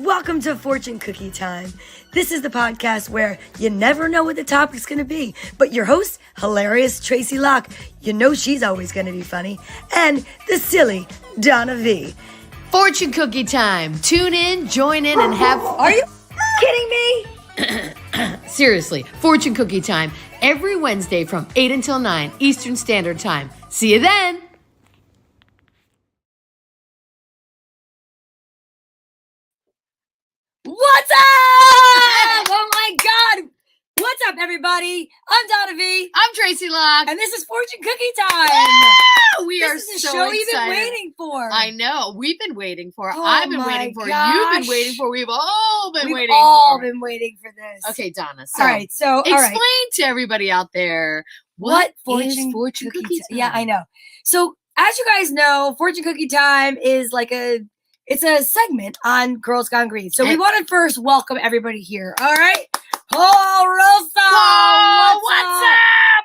Welcome to Fortune Cookie Time. This is the podcast where you never know what the topic's going to be, but your host, hilarious Tracy Locke, you know she's always going to be funny, and the silly Donna V. Fortune Cookie Time. Tune in, join in, and have... Are you kidding me? Seriously, Fortune Cookie Time. Every Wednesday from 8 until 9 Eastern Standard Time. See you then. What's up? Oh my God. What's up, everybody? I'm Donna V. I'm Tracy Locke. And this is Fortune Cookie Time. Yeah, we are This is the so show excited. you've been waiting for. I know. We've been waiting for it. Oh I've been my waiting for it. gosh. You've been waiting for it. We've all been waiting all for it. been waiting for this. Okay, Donna. So All right. So, explain to everybody out there what is Fortune Cookie Time? Yeah, I know. So, as you guys know, Fortune Cookie Time is like it's a segment on Girls Gone Green. So we want to first welcome everybody here. All right. Oh, Rosa. What's up?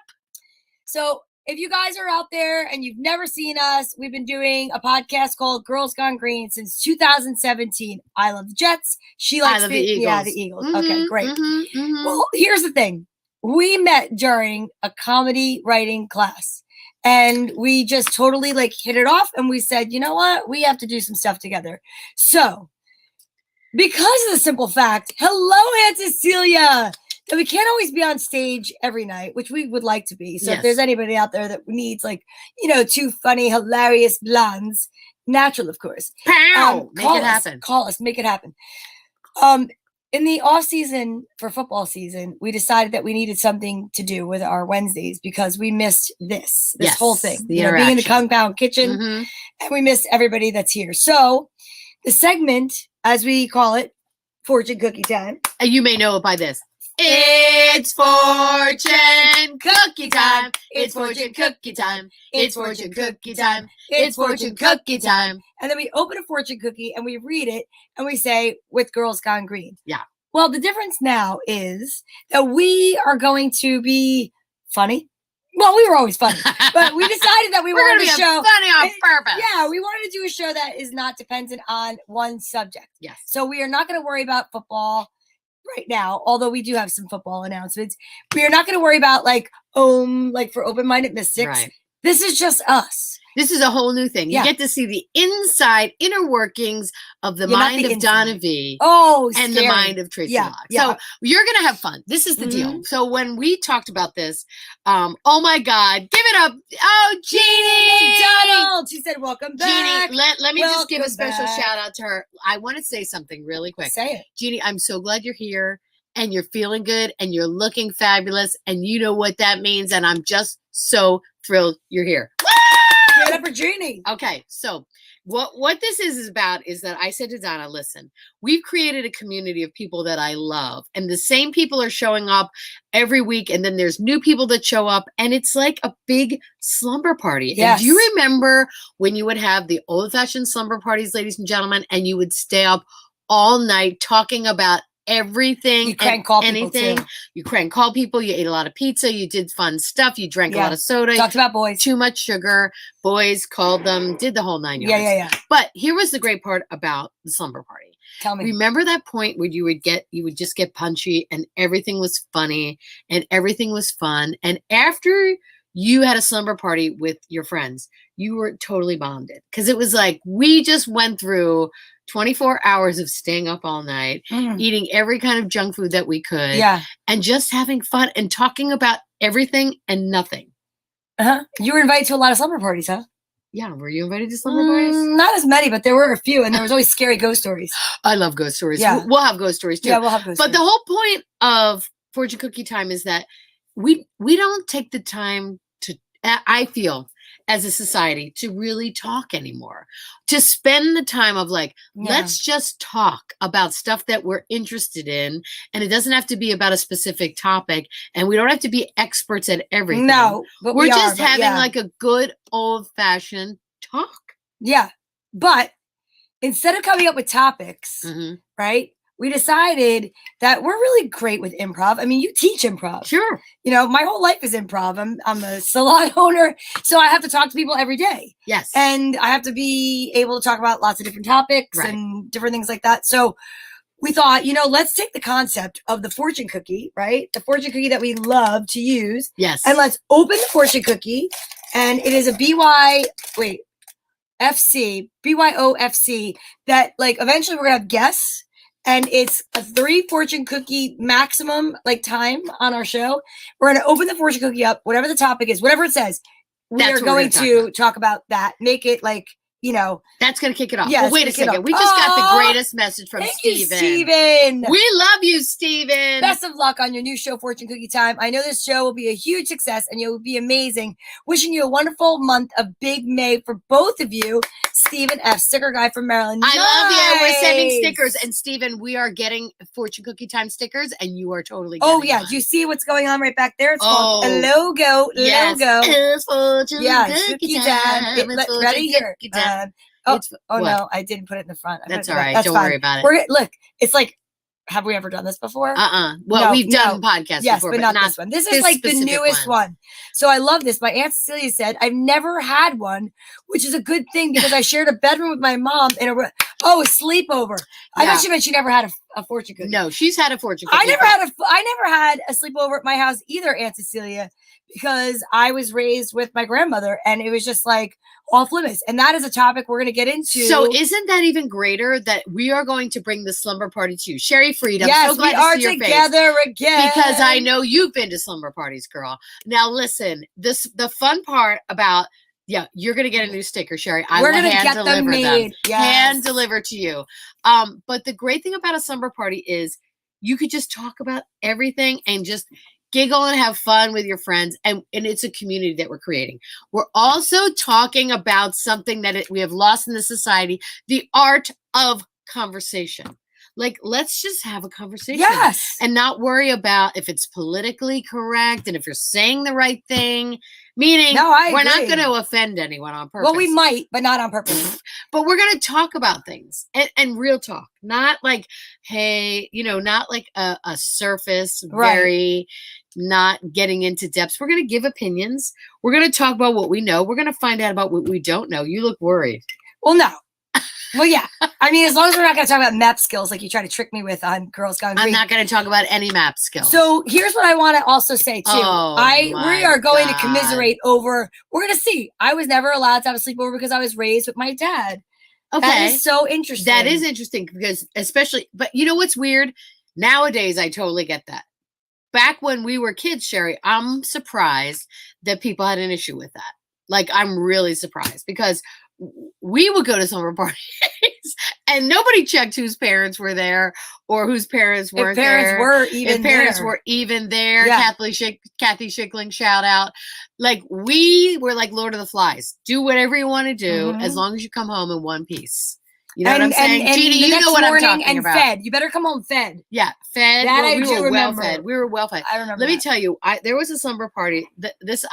So if you guys are out there and you've never seen us, we've been doing a podcast called Girls Gone Green since 2017. I love the Jets. She likes the Eagles. Yeah, the Eagles. Mm-hmm, Okay, great. Mm-hmm, mm-hmm. Well, here's the thing. We met during a comedy writing class. And we just totally hit it off. And we said, you know what? We have to do some stuff together. So because of the simple fact, hello, Aunt Cecilia, that we can't always be on stage every night, which we would like to be. So if there's anybody out there that needs two funny, hilarious blondes, natural, of course. Make it happen. Call us, make it happen. In the off season for football season, we decided that we needed something to do with our Wednesdays because we missed this whole thing. Being in the compound kitchen, and we missed everybody that's here. So the segment, as we call it, Fortune Cookie Time. You may know it by this. It's Fortune Cookie Time. It's Fortune Cookie Time. It's Fortune Cookie Time. It's Fortune Cookie Time. And then we open a fortune cookie and we read it and we say, with Girls Gone Green. Yeah. Well, the difference now is that we are going to be funny. Well, we were always funny, but we decided that we wanted to show funny on purpose. Yeah, we wanted to do a show that is not dependent on one subject. Yes. So we are not going to worry about football right now, although we do have some football announcements. We are not going to worry about for open-minded mystics. Right. This is just us. This is a whole new thing. You get to see the inner workings of the mind of Donna V. Oh, and scary. the mind of Tracy Locke. Yeah. So you're going to have fun. This is the deal. So when we talked about this, oh my God, give it up. Oh, Jeannie. McDonald. She said, welcome back. Jeannie, let me just give a special shout out to her. I want to say something really quick. Say it. Jeannie, I'm so glad you're here and you're feeling good and you're looking fabulous and you know what that means. And I'm just so thrilled you're here. Give it up for Jeannie. Okay, so what this is about is that I said to Donna, listen, we've created a community of people that I love, and the same people are showing up every week, and then there's new people that show up, and it's like a big slumber party. Yes. And do you remember when you would have the old-fashioned slumber parties, ladies and gentlemen, and you would stay up all night talking about everything, you crank call anything. People too. You crank call people. You ate a lot of pizza. You did fun stuff. You drank a lot of soda. Talked about boys. Too much sugar. Boys called them. Did the whole 9 yards. Yeah. But here was the great part about the slumber party. Tell me. Remember that point where you would just get punchy and everything was funny and everything was fun. And after you had a slumber party with your friends, you were totally bonded because it was like we just went through 24 hours of staying up all night, eating every kind of junk food that we could, and just having fun and talking about everything and nothing. You were invited to a lot of slumber parties, huh? Yeah. Were you invited to slumber parties? Not as many, but there were a few, and there was always scary ghost stories. I love ghost stories. Yeah. We'll have ghost stories too. Yeah, we'll have ghost stories. But the whole point of Fortune Cookie Time is that we don't take the time to, I feel, as a society, to really talk anymore, to spend the time of let's just talk about stuff that we're interested in. And it doesn't have to be about a specific topic. And we don't have to be experts at everything. No, but we're just having a good old fashioned talk. Yeah. But instead of coming up with topics, right? We decided that we're really great with improv. I mean, you teach improv. Sure. My whole life is improv. I'm a salon owner, so I have to talk to people every day. Yes. And I have to be able to talk about lots of different topics and different things like that. So we thought, let's take the concept of the fortune cookie, right? The fortune cookie that we love to use. Yes. And let's open the fortune cookie. And it is a BYOFC that like eventually we're going to have guests. And it's a 3 fortune cookie maximum like time on our show. We're going to open the fortune cookie up, whatever the topic is, whatever it says. We are going to talk about that. Make it like, That's going to kick it off. Yes, well, wait a second. We just got the greatest message from Steven. Thank you, Steven. We love you, Steven. Best of luck on your new show, Fortune Cookie Time. I know this show will be a huge success and you'll be amazing. Wishing you a wonderful month of Big May for both of you. Steven F., sticker guy from Maryland. I love you. We're sending stickers. And Steven, we are getting Fortune Cookie Time stickers and you are totally getting Oh, yeah. one. Do you see what's going on right back there? It's called a logo. Yes. Logo. It's Fortune Cookie Time. Ready here. Oh what? No, I didn't put it in the front. That's all right. Don't worry about it. Look, it's like, have we ever done this before? Well, No, we've done podcasts yes, before, but not this one. This is like the newest one. So I love this. My Aunt Cecilia said, I've never had one, which is a good thing because I shared a bedroom with my mom in a sleepover. I thought she meant she never had a fortune cookie. No, she's had a fortune cookie. I never had a sleepover at my house either, Aunt Cecilia, because I was raised with my grandmother and it was just like off limits. And that is a topic we're going to get into. So isn't that even greater that we are going to bring the slumber party to you? Sherry Freed, I'm so glad to see your face. We are together again. Because I know you've been to slumber parties, girl. Now listen, the fun part about you're gonna get a new sticker, Sherry. We're gonna hand deliver them made. Yes. Hand deliver to you. But the great thing about a slumber party is you could just talk about everything and just giggle and have fun with your friends. And it's a community that we're creating. We're also talking about something that we have lost in the society, the art of conversation. Like, let's just have a conversation. Yes. And not worry about if it's politically correct and if you're saying the right thing. Meaning, we're not going to offend anyone on purpose. Well, we might, but not on purpose. But we're going to talk about things and real talk. Not like, hey, not like a surface, very not getting into depths. We're going to give opinions. We're going to talk about what we know. We're going to find out about what we don't know. You look worried. Well, no. Well, yeah. I mean, as long as we're not going to talk about map skills like you try to trick me with on Girls Gone Green. I'm not going to talk about any map skills. So here's what I want to also say, too. We are going to commiserate over, we're going to see. I was never allowed to have a sleepover because I was raised with my dad. Okay. That is so interesting. That is interesting because but you know what's weird? Nowadays, I totally get that. Back when we were kids, Sherry, I'm surprised that people had an issue with that. Like, I'm really surprised because we would go to summer parties and nobody checked whose parents were there or whose parents weren't there. If parents were even there. Yeah. Kathy Schickling, shout out. Like, we were like Lord of the Flies. Do whatever you want to do as long as you come home in one piece. You know what I'm saying? Gina, you know what I'm talking about. Fed. You better come home fed. Yeah, fed. That we do were remember. well fed. We were well fed. I remember. Let me tell you, there was a slumber party.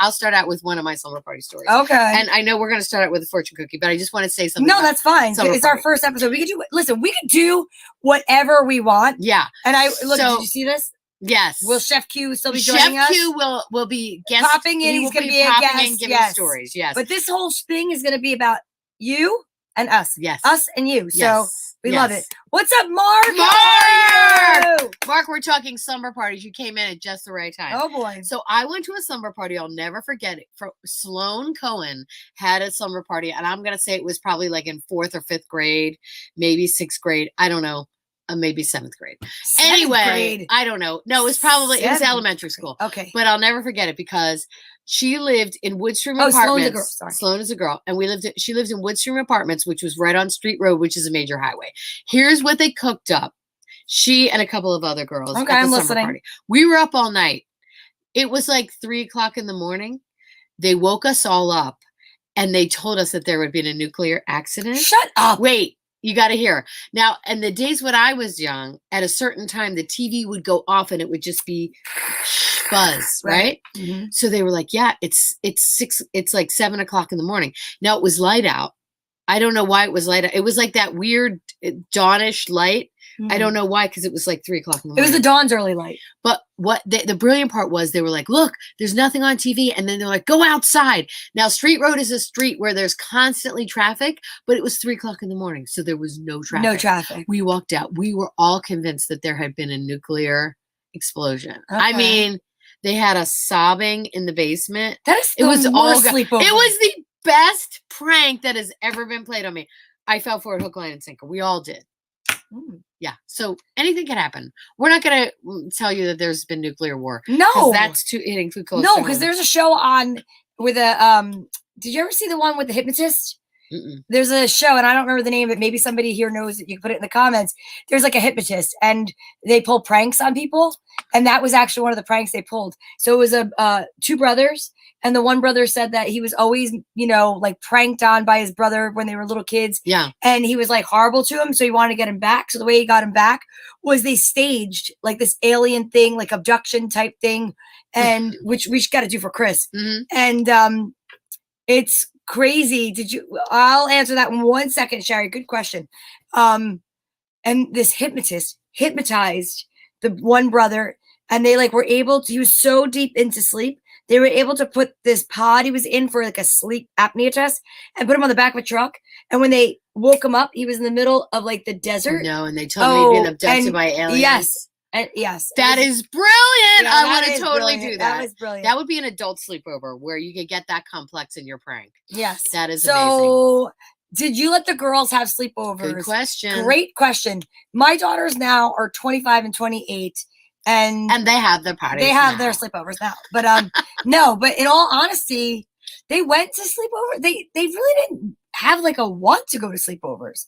I'll start out with one of my slumber party stories. Okay. And I know we're going to start out with a fortune cookie, but I just want to say something. No, that's fine. It's our first episode. We could do whatever we want. Yeah. And did you see this? Yes. Will Chef Q still be joining us? Chef Q will be guest popping in. He's going to be a guest. And giving stories. Yes. But this whole thing is going to be about you and us. Yes. Us and you. So we love it. What's up, Mark? Mark, we're talking slumber parties. You came in at just the right time. Oh, boy. So I went to a slumber party. I'll never forget it. Sloan Cohen had a slumber party. And I'm going to say it was probably like in 4th or 5th grade, maybe 6th grade. I don't know. Maybe 7th grade. Anyway, I don't know. No, it was elementary school. Okay. But I'll never forget it because she lived in Woodstream Apartments. Sloan's a girl. Sloan is a girl. And she lived in Woodstream Apartments, which was right on Street Road, which is a major highway. Here's what they cooked up. She and a couple of other girls at the summer party. We were up all night. It was like 3:00 in the morning. They woke us all up and they told us that there would be a nuclear accident. Shut up. Wait. You got to hear. Now, in the days when I was young, at a certain time, the TV would go off and it would just be buzz, right? Mm-hmm. So they were like, yeah, it's like 7:00 in the morning. Now it was light out. I don't know why it was light out. It was like that weird dawnish light I don't know why, because it was like 3 o'clock in the morning. It was the dawn's early light. But what the brilliant part was, they were like, look, there's nothing on TV. And then they're like, go outside. Now, Street Road is a street where there's constantly traffic, but it was 3 o'clock in the morning. So there was no traffic. No traffic. We walked out. We were all convinced that there had been a nuclear explosion. Okay. I mean, they had us sobbing in the basement. That is It was all sleepover. It was the best prank that has ever been played on me. I fell for it hook, line, and sinker. We all did. Yeah. So anything can happen. We're not going to tell you that there's been nuclear war. No. That's too hitting too close. No, because there's a show on with a did you ever see the one with the hypnotist? Mm-mm. There's a show, and I don't remember the name, but maybe somebody here knows it. You can put it in the comments. There's like a hypnotist, and they pull pranks on people, and that was actually one of the pranks they pulled. So it was two brothers, and the one brother said that he was always, like pranked on by his brother when they were little kids. Yeah. And he was like horrible to him, so he wanted to get him back. So the way he got him back was they staged like this alien thing, like abduction type thing, and which we got to do for Chris. Mm-hmm. And it's crazy. I'll answer that in 1 second, Sherry. Good question. And this hypnotist hypnotized the one brother, and they were able to, he was so deep into sleep, they were able to put this pod he was in for like a sleep apnea test and put him on the back of a truck. And when they woke him up, he was in the middle of like the desert. No, and they told me he'd been abducted by aliens. Yes. Yes. That is brilliant. Yeah, I want to totally do that. That was brilliant. That would be an adult sleepover where you could get that complex in your prank. Yes. That is amazing. Did you let the girls have sleepovers? Good question. Great question. My daughters now are 25 and 28. And they have their parties. They have their sleepovers now. But no, but in all honesty, they went to sleepover. They really didn't have like a want to go to sleepovers,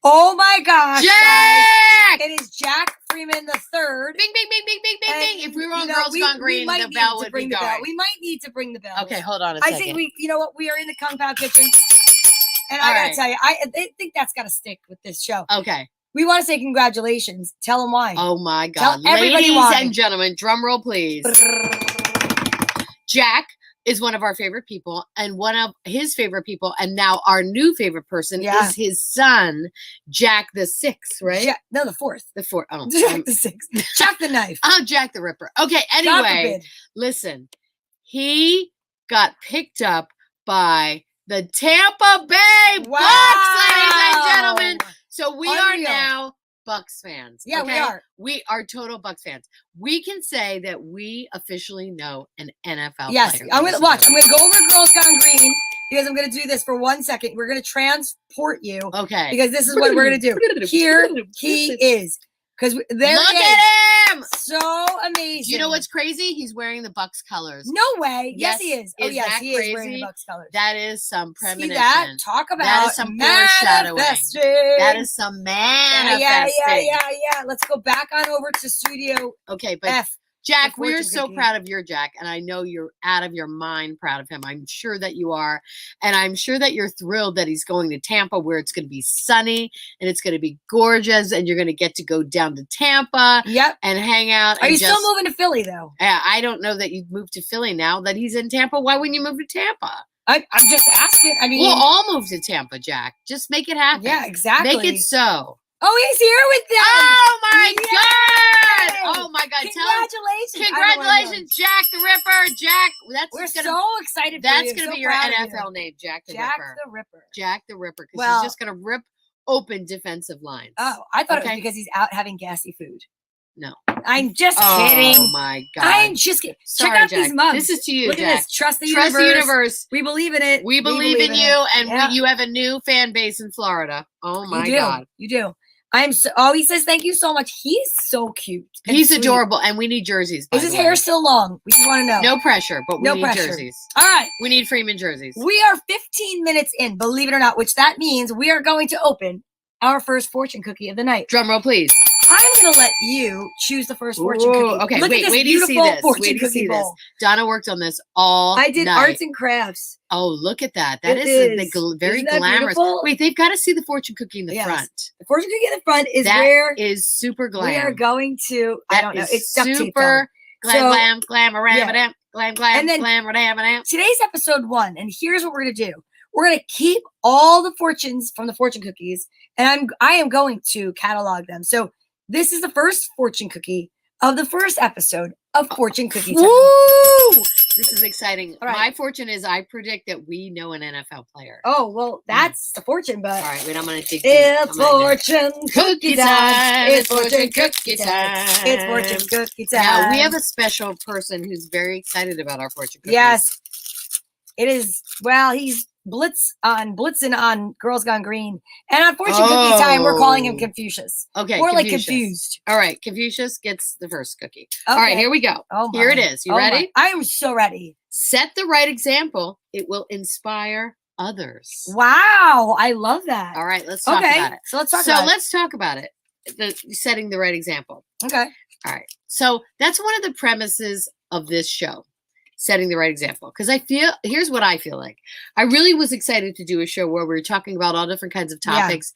Oh my gosh. Jack! Guys, it is Jack Freeman the third. Bing, bing, bing, bing, bing, bing, bing. If we were on Girls Gone Green, the bell would be going. We might need to bring the bell. Okay, hold on a second. I think we are in the Kung Pao kitchen. And I gotta tell you, I think that's gotta stick with this show. Okay. We want to say congratulations. Tell them why. Oh my God. Tell everybody Ladies why. And gentlemen, drum roll, please. Jack is one of our favorite people, and one of his favorite people, and now our new favorite person is his son, Jack the Sixth, right? The fourth. The fourth. Oh, Jack the Sixth. Jack the Knife. Oh, Jack the Ripper. Okay, anyway, listen. He got picked up by the Tampa Bay Bucks, ladies and gentlemen. So we are now Bucks fans. Yeah, okay? we are. We are total Bucks fans. We can say that we officially know an NFL yes, player. I'm going to watch. I'm going to go over Girls Gone Green because I'm going to do this for 1 second. We're going to transport you. Okay. Because this is what we're going to do. Here he is. Because there Look he is. at him! So amazing. Do you know what's crazy? He's wearing the Bucks colors. No way. Yes, he is. Oh, yes, he is wearing the Bucks colors. That is some premonition. See that? Talk about that is some foreshadowing. That is some manifesting. Yeah. Let's go back on over to Studio but Jack, we're so proud of your Jack, and I know you're out of your mind proud of him. I'm sure that you are, and I'm sure that you're thrilled that he's going to Tampa, where it's going to be sunny and it's going to be gorgeous, and you're going to get to go down to Tampa and hang out. Are you still moving to Philly, though? Yeah, I don't know that you've moved to Philly now that he's in Tampa. Why wouldn't you move to Tampa? I'm just asking. I mean, we'll all move to Tampa, Jack. Just make it happen. Yeah, exactly. Make it so. Oh, he's here with them. Oh, my God. Oh, my God. Congratulations. Congratulations, Jack the Ripper. Jack. We're so excited for That's you. going to be your NFL name, Jack the Ripper. Jack the Ripper. Jack the Ripper. Because he's just going to rip open defensive lines. Oh, I thought it was because he's out having gassy food. No. I'm just kidding. Oh, my God. I'm just kidding. Sorry, check out Jack. these mugs. This is to you, Look Jack. at this. Trust the universe. We believe in it. We believe in you, and you have a new fan base in Florida. Oh, my God. You do. He says thank you so much. He's so cute. He's adorable, and we need jerseys. Is his hair still long? We just want to know. No pressure, but we need jerseys. All right. We need Freeman jerseys. We are 15 minutes in, believe it or not, which that means we are going to open our first fortune cookie of the night. Drum roll, please. I'm going to let you choose the first fortune cookie. Okay, Look wait at this till you see this. Fortune cookie bowl. Donna worked on this all I did night. arts and crafts. Oh, look at that. That is very glamorous. Beautiful? Wait, they've got to see the fortune cookie in the front. The fortune cookie in the front is that is super glam. We are going to, I don't know, it's super glam, glam, and then today's episode 1, and here's what we're going to do. We're going to keep all the fortunes from the fortune cookies, and I am going to catalog them. So this is the first fortune cookie of the first episode of Fortune Cookie Time. Woo! This is exciting. All right. My fortune is I predict that we know an NFL player. Oh, well, that's the fortune, but All right, wait, I'm going to dig it's fortune cookie time. It's fortune cookie time. It's fortune cookie time. Now, we have a special person who's very excited about our fortune cookies. Yes. It is, well, he's blitzing on Girls Gone Green. And on Fortune Cookie Time, we're calling him Confucius. Okay. Or like Confucius. confused. All right. Confucius gets the first cookie. Okay. All right, here we go. Oh my. Here it is. You ready? I am so ready. Set the right example. It will inspire others. Wow. I love that. All right. Let's talk about it. So let's talk about it. Let's talk about it. Setting the right example. Okay. All right. So that's one of the premises of this show. Setting the right example. Because here's what I feel like. I really was excited to do a show where we were talking about all different kinds of topics.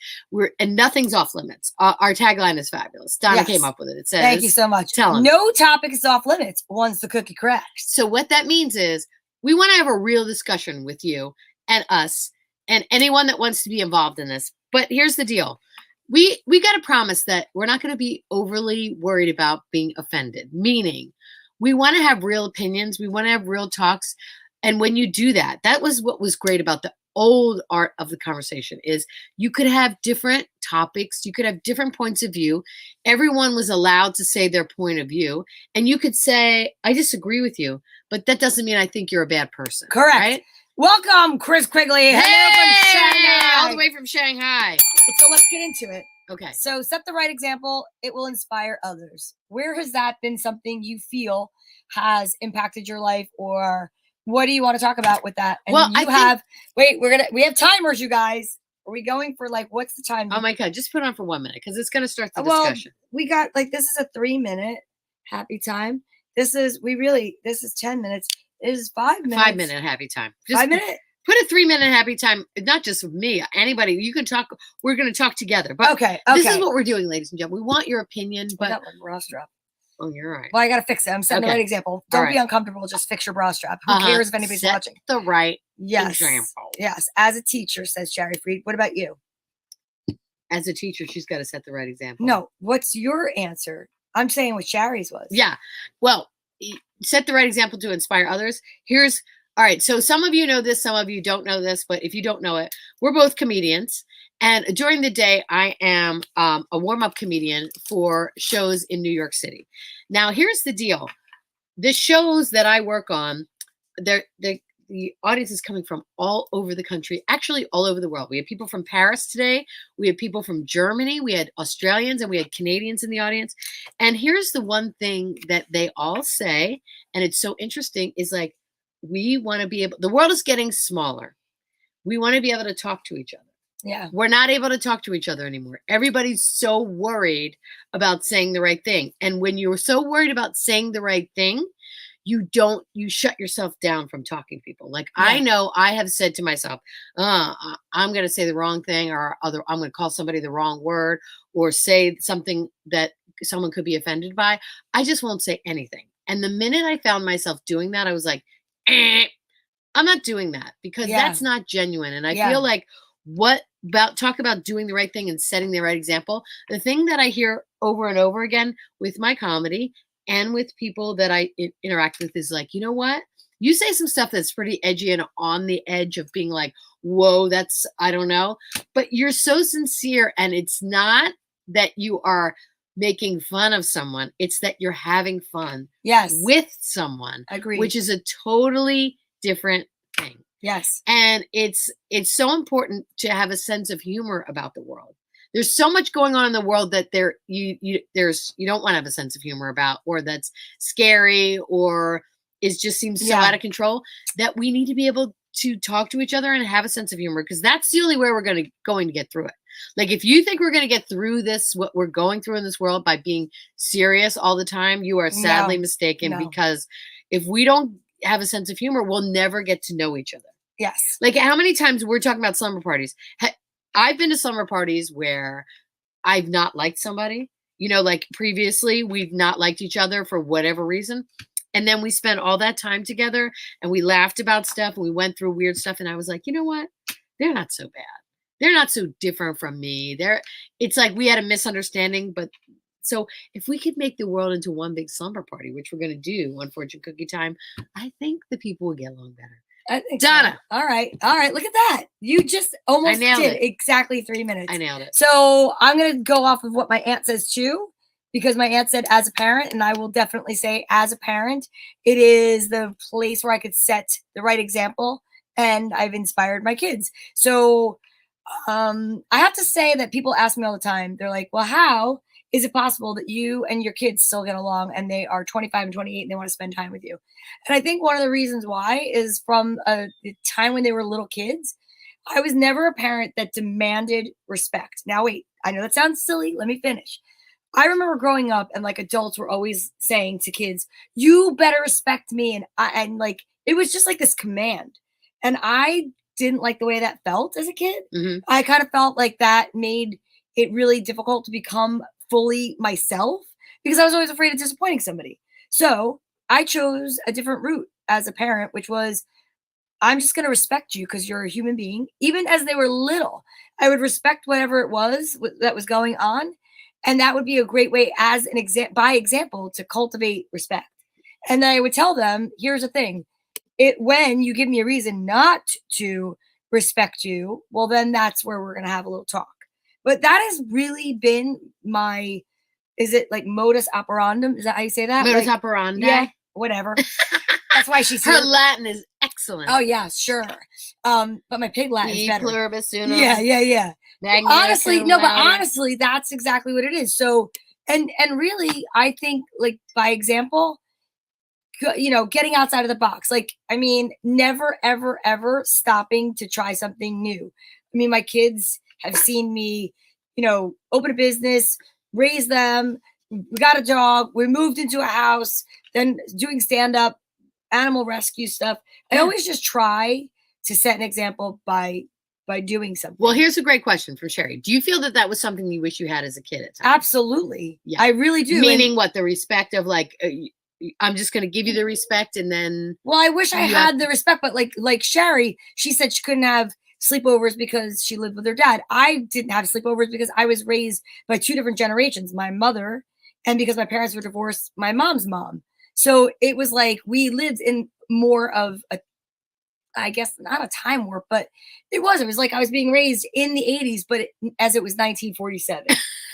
And nothing's off limits. Our tagline is fabulous. Donna came up with it. It says, thank you so much. Tell them. No topic is off limits once the cookie cracks. So what that means is we want to have a real discussion with you and us and anyone that wants to be involved in this. But here's the deal. We got to promise that we're not going to be overly worried about being offended, meaning we want to have real opinions. We want to have real talks. And when you do that, that was what was great about the old art of the conversation is you could have different topics. You could have different points of view. Everyone was allowed to say their point of view. And you could say, I disagree with you, but that doesn't mean I think you're a bad person. Correct. Right? Welcome, Chris Quigley. Hey, Hello from Shanghai. all the way from Shanghai. So let's get into it. Okay. So set the right example. It will inspire others. Where has that been something you feel has impacted your life, or what do you want to talk about with that? And well, we have timers, you guys. Are we going for what's the time? Oh my God. Just put on for 1 minute because it's going to start the discussion. We got this is a 3-minute happy time. This is 10 minutes. It is 5 minutes. 5 minute happy time. Just 5 minute. Put a 3 minute happy time, not just with me, anybody. You can talk. We're going to talk together. But okay. This is what we're doing, ladies and gentlemen. We want your opinion. But that bra strap. Oh, you're right. Well, I got to fix it. I'm setting the right example. Don't be uncomfortable. Just fix your bra strap. Who cares if anybody's watching? The right example. Yes. As a teacher, says Cherry Freed. What about you? As a teacher, she's got to set the right example. No. What's your answer? I'm saying what Cherry's was. Yeah. Well, set the right example to inspire others. All right, so some of you know this, some of you don't know this, but if you don't know it, we're both comedians. And during the day, I am a warm-up comedian for shows in New York City. Now, here's the deal. The shows that I work on, the audience is coming from all over the country, actually all over the world. We had people from Paris today. We had people from Germany. We had Australians and we had Canadians in the audience. And here's the one thing that they all say, and it's so interesting, is we want to be able, the world is getting smaller. We want to be able to talk to each other. Yeah. We're not able to talk to each other anymore. Everybody's so worried about saying the right thing. And when you're so worried about saying the right thing, you shut yourself down from talking to people. I know I have said to myself, I'm going to say the wrong thing, or I'm going to call somebody the wrong word, or say something that someone could be offended by. I just won't say anything. And the minute I found myself doing that, I was like, I'm not doing that because that's not genuine. And I feel like talk about doing the right thing and setting the right example. The thing that I hear over and over again with my comedy and with people that I interact with is you know what? You say some stuff that's pretty edgy and on the edge of being whoa, that's, I don't know. But you're so sincere, and it's not that you are making fun of someone. It's that you're having fun with someone. Agreed. Which is a totally different thing. Yes. And it's so important to have a sense of humor about the world. There's so much going on in the world that you don't want to have a sense of humor about, or that's scary, or just seems so out of control, that we need to be able to talk to each other and have a sense of humor, because that's the only way we're going to get through it. If you think we're going to get through this, what we're going through in this world, by being serious all the time, you are sadly mistaken. Because if we don't have a sense of humor, we'll never get to know each other. Yes. How many times we're talking about slumber parties? I've been to slumber parties where I've not liked somebody, previously we've not liked each other for whatever reason. And then we spent all that time together and we laughed about stuff and we went through weird stuff. And I was like, you know what? They're not so bad. they're not so different from me. It's like we had a misunderstanding, but so if we could make the world into one big slumber party, which we're going to do on Fortune Cookie Time, I think the people would get along better. I think Donna. So. All right. Look at that. You just almost did exactly 3 minutes. I nailed it. So I'm going to go off of what my aunt says too, because my aunt said as a parent, and I will definitely say as a parent, it is the place where I could set the right example, and I've inspired my kids. So I have to say that people ask me all the time, they're like, well, how is it possible that you and your kids still get along and they are 25 and 28 and they want to spend time with you? And I think one of the reasons why is from the time when they were little kids, I was never a parent that demanded respect. Now, wait, I know that sounds silly. Let me finish. I remember growing up and like adults were always saying to kids, you better respect me. And like, it was just like this command. And I didn't like the way that felt as a kid. Mm-hmm. I kind of felt like that made it really difficult to become fully myself because I was always afraid of disappointing somebody. So I chose a different route as a parent, which was I'm just going to respect you because you're a human being. Even as they were little, I would respect whatever it was that was going on. And that would be a great way as by example to cultivate respect. And then I would tell them, here's the thing. When you give me a reason not to respect you, well, then that's where we're going to have a little talk. But that has really been is it like modus operandum? Is that how you say that? Modus operandi? Yeah, whatever. That's why she's Her here. Latin is excellent. Oh, yeah, sure. But my pig Latin is better. Pluribus unum. Yeah. Honestly, that's exactly what it is. So, and really, I think like by example, getting outside of the box. Like, I mean, never, ever, ever stopping to try something new. I mean, my kids have seen me, open a business, raise them. We got a dog. We moved into a house, then doing stand-up, animal rescue stuff. I always just try to set an example by doing something. Well, here's a great question from Sherry. Do you feel that was something you wish you had as a kid at times? Absolutely. Yeah. I really do. Meaning what? The respect of like, I'm just going to give you the respect and then. Well, I wish I had the respect, but like Sherry, she said she couldn't have sleepovers because she lived with her dad. I didn't have sleepovers because I was raised by two different generations, my mother, and because my parents were divorced, my mom's mom. So it was like we lived in more of I guess not a time warp, but it was like I was being raised in the 80s, but as it was 1947.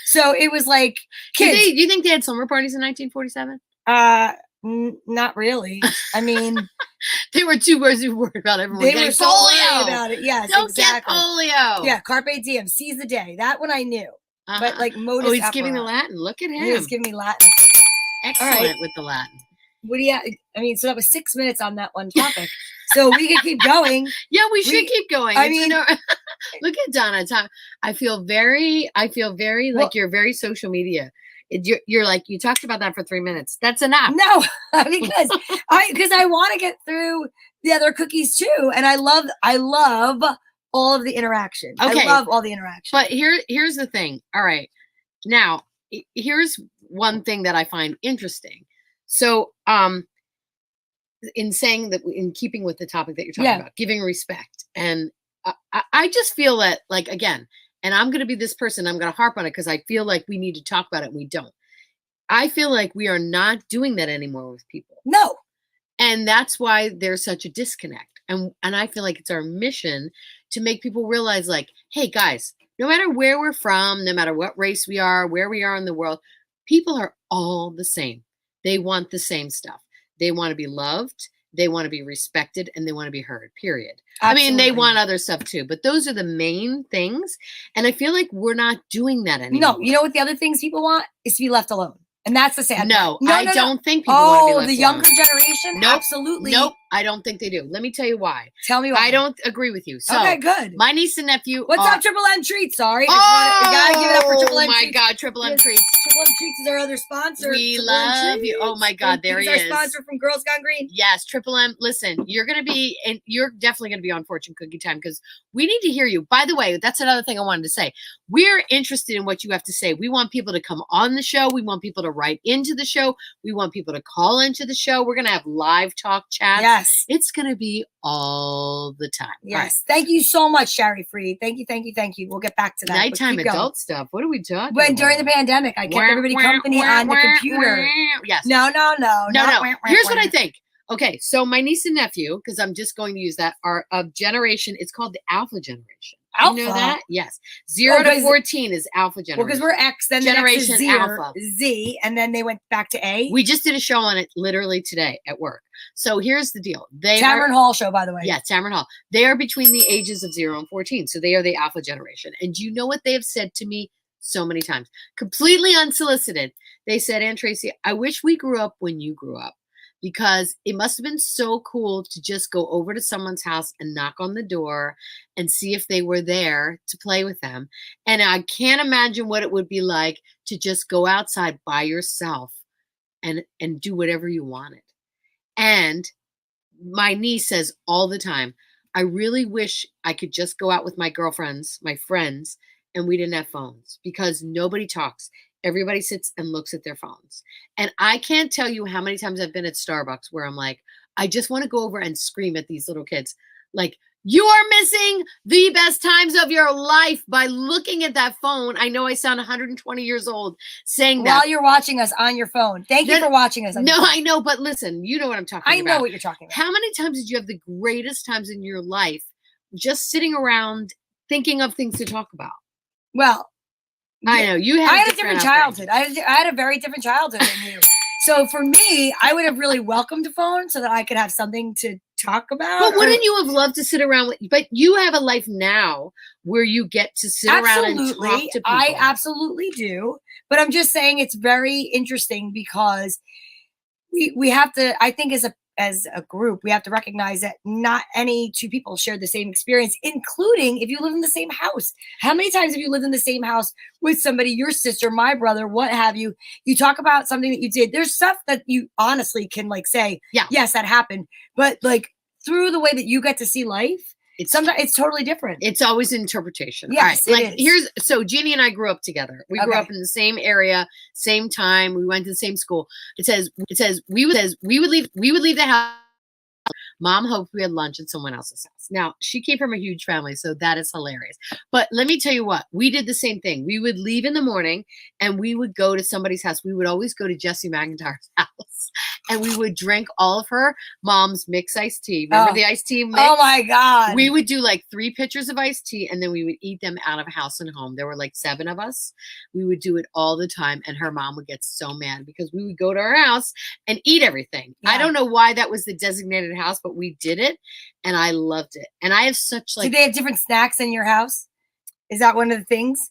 So it was like kids. Do you think they had summer parties in 1947? Not really. I mean, they were too busy worried about everyone they getting were so polio. Worried about it. Yes, don't exactly. get polio. Yeah, carpe diem, seize the day. That one I knew. But like modus. Oh, he's giving the Latin. Look at him. He's giving me Latin. Excellent with the Latin. What do you? I mean, so that was 6 minutes on that one topic. So we can keep going. Yeah, we should keep going. I mean, look at Donna. I feel very like you're very social media. You're like, you talked about that for 3 minutes. That's enough. No, because I want to get through the other cookies too, and I love all of the interaction. Okay. I love all the interaction. But here's the thing. All right, now here's one thing that I find interesting. So, in saying that, in keeping with the topic that you're talking about, giving respect, and I just feel that, like, again. And I'm going to be this person. I'm going to harp on it because I feel like we need to talk about it. And we don't. I feel like we are not doing that anymore with people. No. And that's why there's such a disconnect. And I feel like it's our mission to make people realize, like, hey, guys, no matter where we're from, no matter what race we are, where we are in the world, people are all the same. They want the same stuff. They want to be loved. They want to be respected, and they want to be heard, period. Absolutely. I mean, they want other stuff too, but those are the main things. And I feel like we're not doing that anymore. No, you know what the other things people want is to be left alone. And that's the sad part. I don't think people want to be left alone. The younger generation? Nope. Absolutely. Nope. I don't think they do. Let me tell you why. Tell me why. I don't agree with you. So, okay, good. My niece and nephew. What's up, Triple M Treats? Sorry. I gotta give it up for Triple M Treats. Oh my God, Triple M Treats. Triple M Treats is our other sponsor. We love you. Oh my God, there he is. He's our sponsor from Girls Gone Green. Yes, Triple M. Listen, you're definitely gonna be on Fortune Cookie Time because we need to hear you. By the way, that's another thing I wanted to say. We're interested in what you have to say. We want people to come on the show. We want people to write into the show. We want people to call into the show. We're gonna have live talk chats. Yes. It's going to be all the time. Yes. All right. Thank you so much, Sherry Free. Thank you. We'll get back to that. but Nighttime keep going. adult stuff. What are we talking When about? during the pandemic, I kept everybody company on the computer. Yes. No. Here's what I think. Okay, so my niece and nephew, because I'm just going to use that, are of generation. It's called the Alpha generation. Alpha? You know that? Yes. 0 to 14 is Alpha generation. Well, because we're X, then Generation the next is Alpha. Z, and then they went back to A. We just did a show on it literally today at work. So here's the deal. Tamron Hall show, by the way. Yeah, Tamron Hall. They are between the ages of 0 and 14. So they are the Alpha generation. And you know what they have said to me so many times? Completely unsolicited. They said, Aunt Tracy, I wish we grew up when you grew up. Because it must have been so cool to just go over to someone's house and knock on the door and see if they were there to play with them. And I can't imagine what it would be like to just go outside by yourself and do whatever you wanted. And my niece says all the time, I really wish I could just go out with my girlfriends, my friends, and we didn't have phones because nobody talks. Everybody sits and looks at their phones. And I can't tell you how many times I've been at Starbucks where I'm like, I just want to go over and scream at these little kids. Like, you are missing the best times of your life by looking at that phone. I know I sound 120 years old saying that. While you're watching us on your phone. Thank you for watching us. No, I know, but listen, you know what I'm talking about. I know what you're talking about. How many times did you have the greatest times in your life just sitting around thinking of things to talk about? Well, I know you had. I had a different childhood. I had a very different childhood than you. So for me, I would have really welcomed a phone so that I could have something to talk about. But wouldn't you have loved to sit around with? But you have a life now where you get to sit around and talk to people. I absolutely do. But I'm just saying it's very interesting because we have to. I think as a group, we have to recognize that not any two people share the same experience, including if you live in the same house. How many times have you lived in the same house with somebody, your sister, my brother, what have you? You talk about something that you did. There's stuff that you honestly can like say, yeah, yes, that happened. But like through the way that you get to see life, sometimes it's totally different. It's always an interpretation. Yes, all right. So Jeannie and I grew up together. We grew up in the same area, same time. We went to the same school. It says we would leave the house. Mom hoped we had lunch at someone else's house. Now, she came from a huge family, so that is hilarious. But let me tell you what, we did the same thing. We would leave in the morning and we would go to somebody's house. We would always go to Jessie McIntyre's house and we would drink all of her mom's mixed iced tea. Remember the iced tea mix? Oh my God. We would do like 3 pitchers of iced tea and then we would eat them out of house and home. There were like 7 of us. We would do it all the time and her mom would get so mad because we would go to her house and eat everything. Yeah. I don't know why that was the designated house, but we did it and I loved it. And I have such like. Do they have different snacks in your house? Is that one of the things?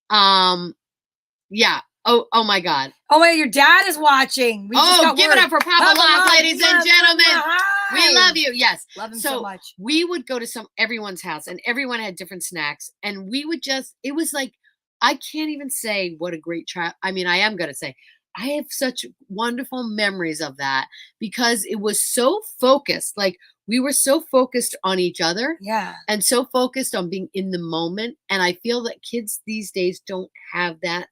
Yeah. Oh my God. Oh wait, your dad is watching. Give it up for Papa Locke, ladies and gentlemen. We love you. Yes. Love him so much. We would go to everyone's house and everyone had different snacks. And we would it was like, I can't even say what a great child. I mean, I am going to say, I have such wonderful memories of that because it was so focused. Like we were so focused on each other. Yeah. And so focused on being in the moment. And I feel that kids these days don't have that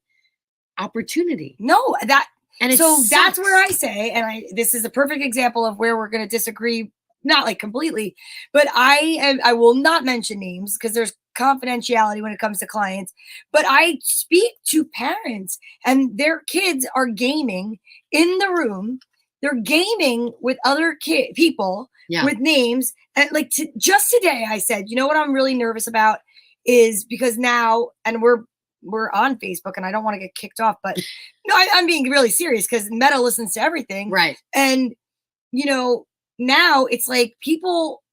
opportunity. No, and that's where I say, and this is a perfect example of where we're going to disagree, not like completely, but I will not mention names because there's confidentiality when it comes to clients, but I speak to parents and their kids are gaming in the room. They're gaming with other people with names. And like just today I said, you know what I'm really nervous about is because now, and we're on Facebook and I don't want to get kicked off, but no, I'm being really serious because Meta listens to everything. Right. And, you know, now it's like people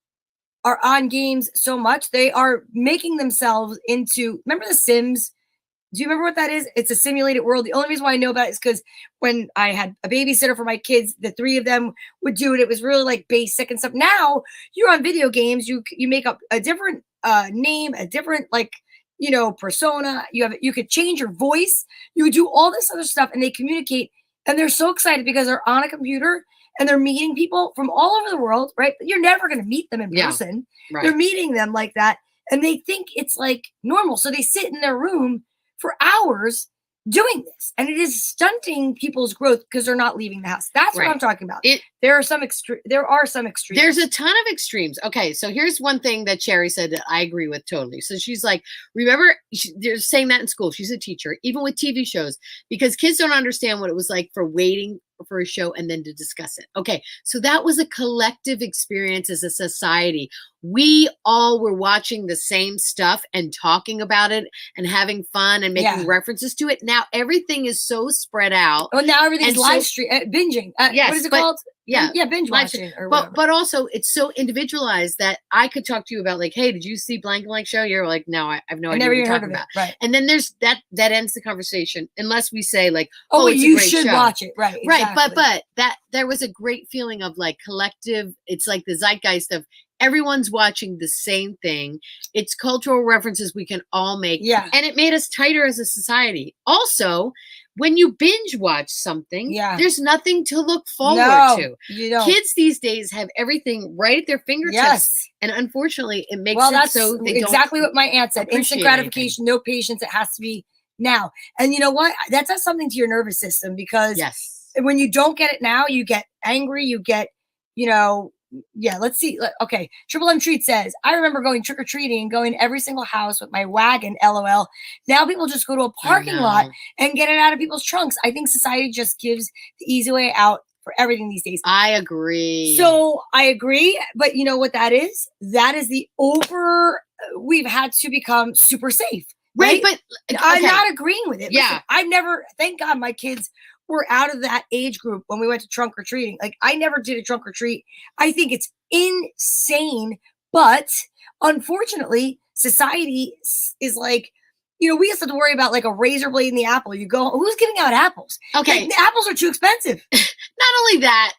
are on games so much. They are making themselves into, remember The Sims? Do you remember what that is? It's a simulated world. The only reason why I know about it is because when I had a babysitter for my kids, the 3 of them would do it. It was really like basic and stuff. Now you're on video games. You make up a different name, a different like, you know, persona. You could change your voice. You would do all this other stuff and they communicate and they're so excited because they're on a computer and they're meeting people from all over the world, right? But you're never going to meet them in person. Right. They're meeting them like that. And they think it's like normal. So they sit in their room for hours doing this, and it is stunting people's growth because they're not leaving the house. That's what Right. I'm talking about. There are some extremes. There's a ton of extremes. Okay, so here's one thing that Sherry said that I agree with totally. So she's like, remember, they're saying that in school. She's a teacher, even with TV shows, because kids don't understand what it was like for waiting for a show and then to discuss it. Okay, so that was a collective experience as a society. We all were watching the same stuff and talking about it and having fun and making references to it. Now everything is so spread out. Well, now everything's live stream, binging. Yes, what is it called? Yeah, binge watching. Or whatever. But also it's so individualized that I could talk to you about like, hey, did you see blank blank show? You're like, no, I have no idea what you're talking about. Right. And then there's that ends the conversation unless we say like, oh, it's you a great should show. watch it. Right. Exactly. Right. But that there was a great feeling of like collective. It's like the zeitgeist of everyone's watching the same thing. It's cultural references we can all make. Yeah. And it made us tighter as a society. Also, when you binge watch something, there's nothing to look forward to. You don't. Kids these days have everything right at their fingertips. Yes. And unfortunately, it makes that's so they exactly what my aunt said. appreciate Instant gratification, no patience. It has to be now. And you know what? That does something to your nervous system because when you don't get it now, you get angry. You get, let's see. Okay. Triple M Treat says, I remember going trick-or-treating and going to every single house with my wagon, LOL. Now people just go to a parking lot and get it out of people's trunks. I think society just gives the easy way out for everything these days. I agree. So I agree. But you know what that is? That is we've had to become super safe. Right. But I'm not agreeing with it. Yeah. Listen, I've never, thank God my kids were out of that age group when we went to trunk or treating. Like I never did a trunk or treat. I think it's insane, but unfortunately, society is like, we used to worry about like a razor blade in the apple. You go, who's giving out apples? Okay, the apples are too expensive. Not only that,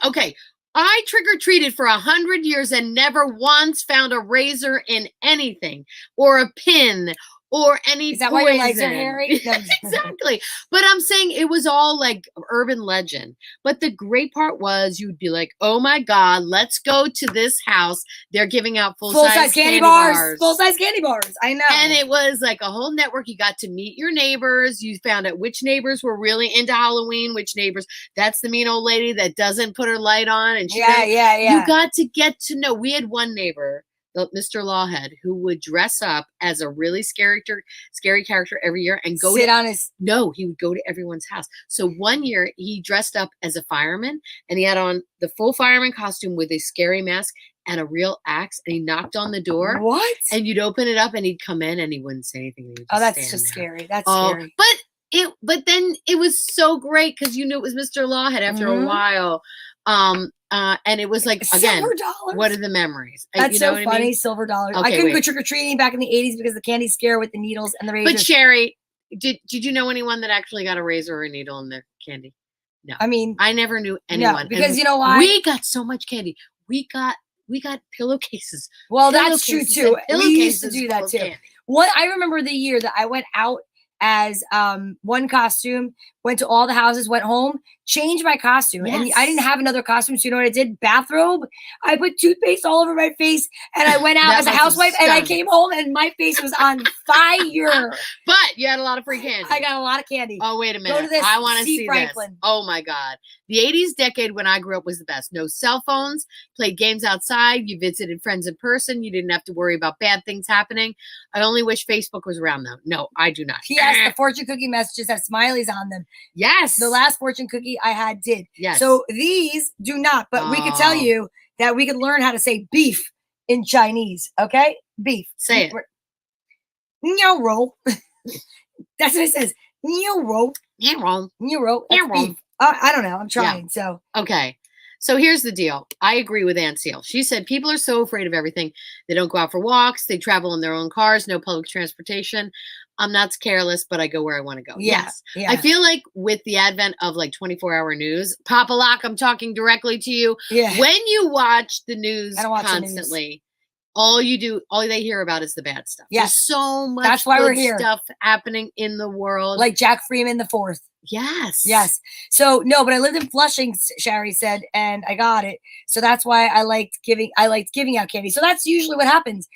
okay. I trick-or-treated for 100 years and never once found a razor in anything or a pin or any Is that poison. why your legs are hairy? No. Exactly. But I'm saying it was all like urban legend. But the great part was you'd be like, oh my God, let's go to this house. They're giving out full-size candy bars. Full-size candy bars. I know. And it was like a whole network. You got to meet your neighbors. You found out which neighbors were really into Halloween, which neighbors, that's the mean old lady that doesn't put her light on. And you got to get to know. We had one neighbor, Mr. Lawhead, who would dress up as a really scary character every year and go he would go to everyone's house. So one year he dressed up as a fireman and he had on the full fireman costume with a scary mask and a real axe, and he knocked on the door. What? And you'd open it up and he'd come in and he wouldn't say anything. That's just scary. That's scary. But then it was so great because you knew it was Mr. Lawhead after a while. And it was like, again, $silver. What are the memories? That's so funny. I mean? $silver. Okay, I couldn't go trick-or-treating back in the 80s because of the candy scare with the needles and the razors. But Sherry, did you know anyone that actually got a razor or a needle in their candy? No. I mean, I never knew anyone. No, because you know why? We got so much candy. We got pillowcases. Well, that's true too. We used to do that too. I remember the year that I went out as one costume, went to all the houses, went home, changed my costume. And I didn't have another costume. So you know what I did? Bathrobe. I put toothpaste all over my face and I went out as a housewife and I came home and my face was on fire. But you had a lot of free candy. I got a lot of candy. Oh, wait a minute. Go to this. I want to see Franklin. This. Oh my God. The 80s decade when I grew up was the best. No cell phones, played games outside. You visited friends in person. You didn't have to worry about bad things happening. I only wish Facebook was around though. No, I do not. Yes, the fortune cookie messages have smileys on them. Yes. The last fortune cookie I had did. Yes. So these do not, but we could tell you that we could learn how to say beef in Chinese. Okay? Beef. Say it. Niao ro. That's what it says. Niao ro. Niao ro. That's beef. I don't know. I'm trying. So okay. So here's the deal. I agree with Ann Seal. She said people are so afraid of everything. They don't go out for walks. They travel in their own cars. No public transportation. I'm not careless, but I go where I want to go. Yeah, yes. Yeah. I feel like with the advent of like 24-hour news, Papa Locke, I'm talking directly to you. Yeah. When you watch the news constantly, all they hear about is the bad stuff. Yes. There's so much That's why we're here. Stuff happening in the world. Like Jack Freeman the Fourth. Yes. Yes. So no, but I lived in Flushing, Sherry said, and I got it. So that's why I liked giving out candy. So that's usually what happens.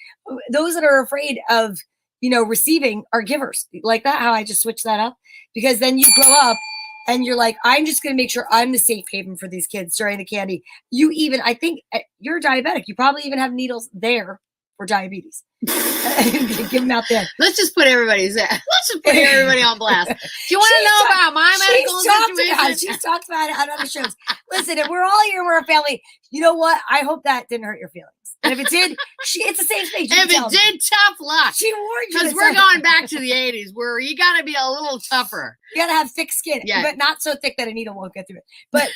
Those that are afraid of, receiving are givers. Like that, how I just switched that up? Because then you grow up and you're like, I'm just going to make sure I'm the safe haven for these kids during the candy. I think you're diabetic. You probably even have needles there for diabetes. Give them out there. Let's just put everybody on blast. Do you want to know about my medical situation? She's talked about it on other shows. Listen, if we're all here, we're a family. You know what? I hope that didn't hurt your feelings. And if it did, it's a safe space. If it did, tough luck. She warned you. Because we're going back to the 80s where you got to be a little tougher. You got to have thick skin, but not so thick that a needle won't get through it. But